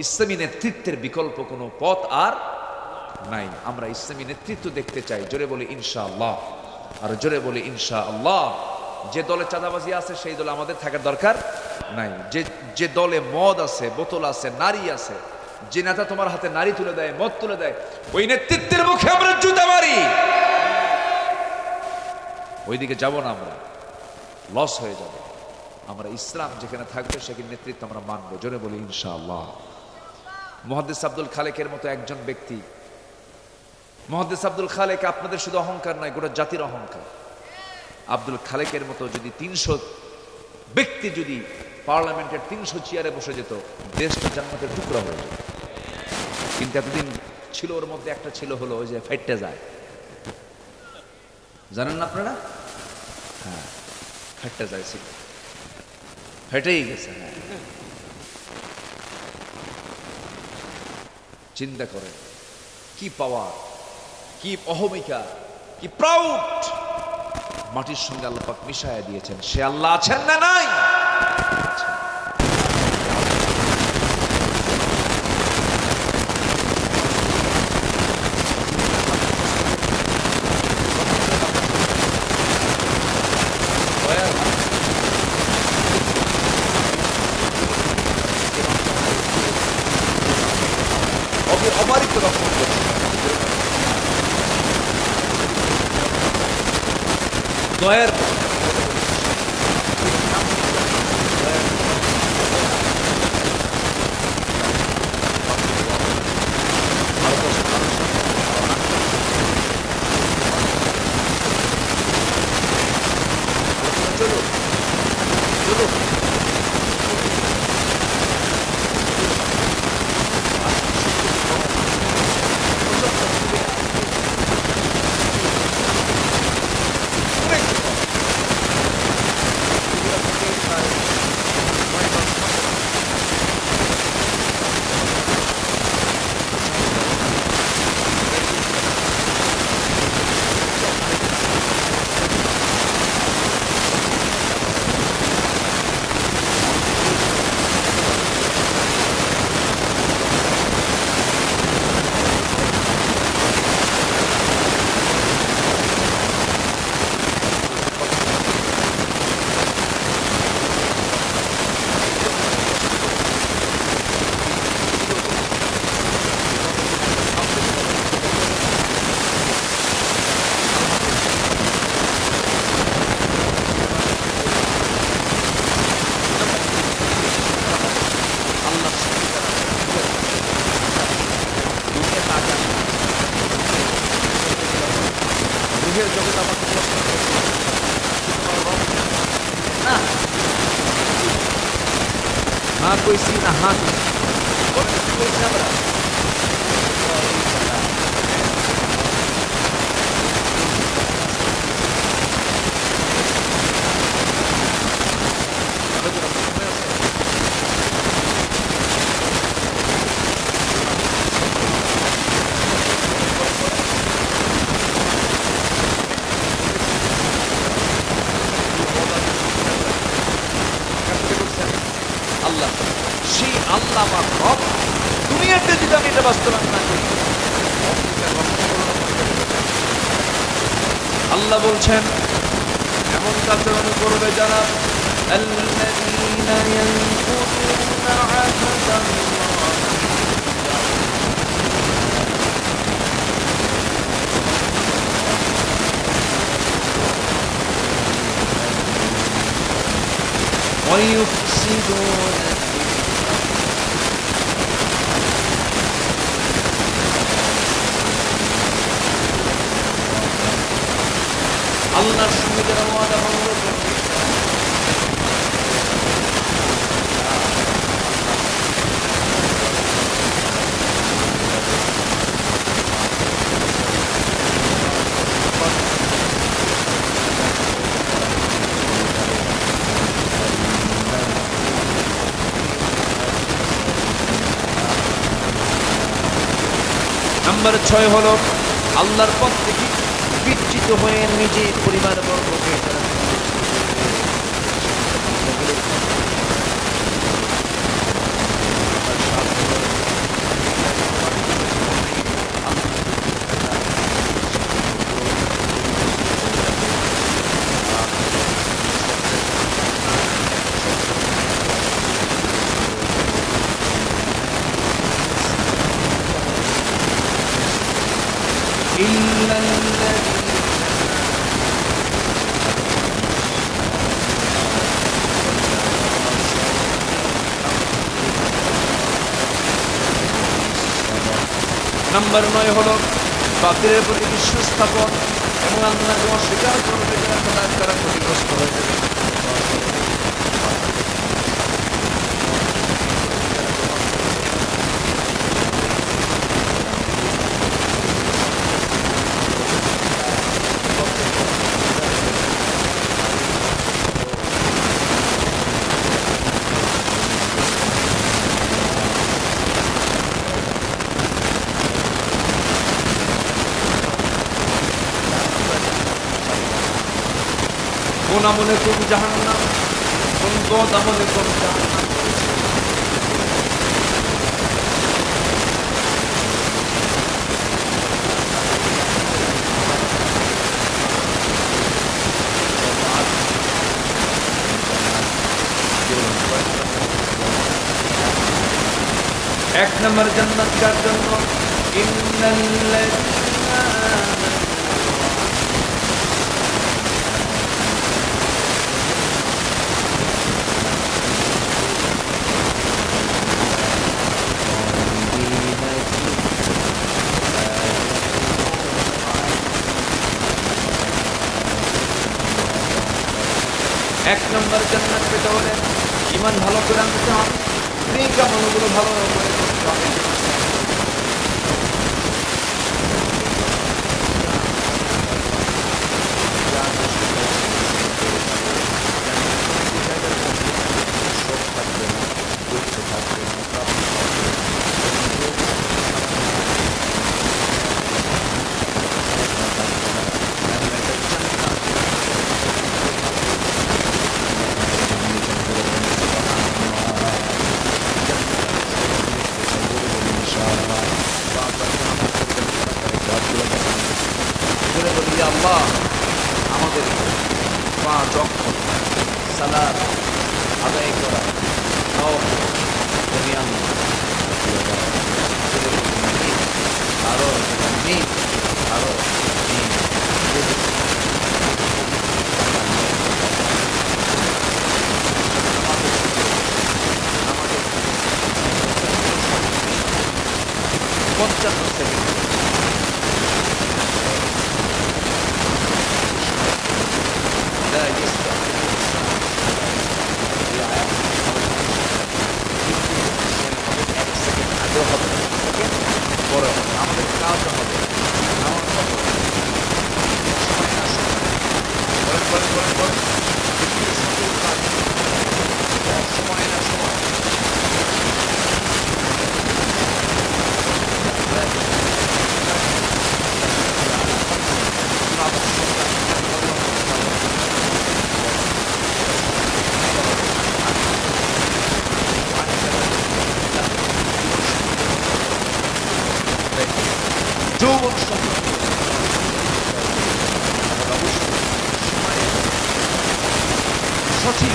ইসলামী নেতৃত্বের বিকল্প কোনো পথ আর নাই। আমরা ইসলামী নেতৃত্ব দেখতে চাই। জোরে বলি ইনশাআল্লাহ, আর জোরে বলি ইনশাআল্লাহ। যে দলে চাঁদাবাজি আছে সেই দলে আমাদের থাকার দরকার নাই। যে দলে মদ আছে, বোতল আছে, নারী আছে, যে নেতা তোমার হাতে নারী তুলে দেয়, মদ তুলে দেয়, ওই নেতৃত্বের মুখে আমরা জুতা মারি। ওইদিকে যাব না, আমরা লস হয়ে যাবে। আমরা ইসলাম যেখানে থাকবে সেখানে নেতৃত্ব আমরা মানবো। জোরে বলি ইনশাআল্লাহ। মুহাদ্দিস আব্দুল খালেকের মতো একজন ব্যক্তি, মুহাদ্দিস আব্দুল খালেক আপনাদের শুধু অহংকার নয়, গোটা জাতির অহংকার। আব্দুল খালেকের মতো যদি 300 ব্যক্তি যদি পার্লামেন্টের 300 চেয়ারে বসে যেত, দেশটা জান্নাতের টুকরা হয়ে যেত। কিন্তু এতদিন ছিল ওর মধ্যে একটা ছিল হলো ওই যে ফেটে যায়, জানেন না আপনারা? হ্যাঁ, ফেটে যায়, ছিল ফেটেই গেছে। হ্যাঁ, চিন্তা করে কি পাওয়ার, কি অহমিকা, কি প্রাউড মাটির সঙ্গে আল্লাহ পাক মিশায়া দিয়েছেন। সে আল্লাহ আছেন না নাই? অবারিত রক্ষণ করছে দয়ের চলো চলো জগৎ আমাকে না হ্যাঁ কইছি না, হ্যাঁ কইছি আমরা আল্লাহ, সেই আল্লাহ আমার রব। দুনিয়াতে যদি আমি এটা বাস্তবায়ন না করি, আল্লাহ বলছেন এমন আচরণ করবে যারা ويفسدون আল্লাহর সঙ্গে যারা ওয়াদা ভঙ্গ করবে, নাম্বার 6 হলো আল্লাহর পথ থেকে বিচ্যুত হয়ে নিজে পরিবার বর্গকে নাম্বার 9 হলো বাতিলের প্রতি বিশ্বাস স্থাপন এবং আল্লাহকে অস্বীকার করবে তারা ক্ষতিগ্রস্ত হয়ে যাবে। কোন আমলে কোন জাহান্নাম, কোন বদ আমলে কোন জাহান্নাম। এক নম্বর জান্নাত কার জন্য? ইন্নাল্লাযীনা এক নম্বর জান্নাত পেতে হলে ঈমান ভালো করে আনতে হবে, নেক আমলগুলো ভালো করে করতে হবে। আল্লাহ আমাদের 5 ওয়াক্ত সালাত আদায় করা আরো আমাদের 55 সেকেন্ড لا يسمع আমাদের কাজ হবে সময় না সময় যৌবন সঠিক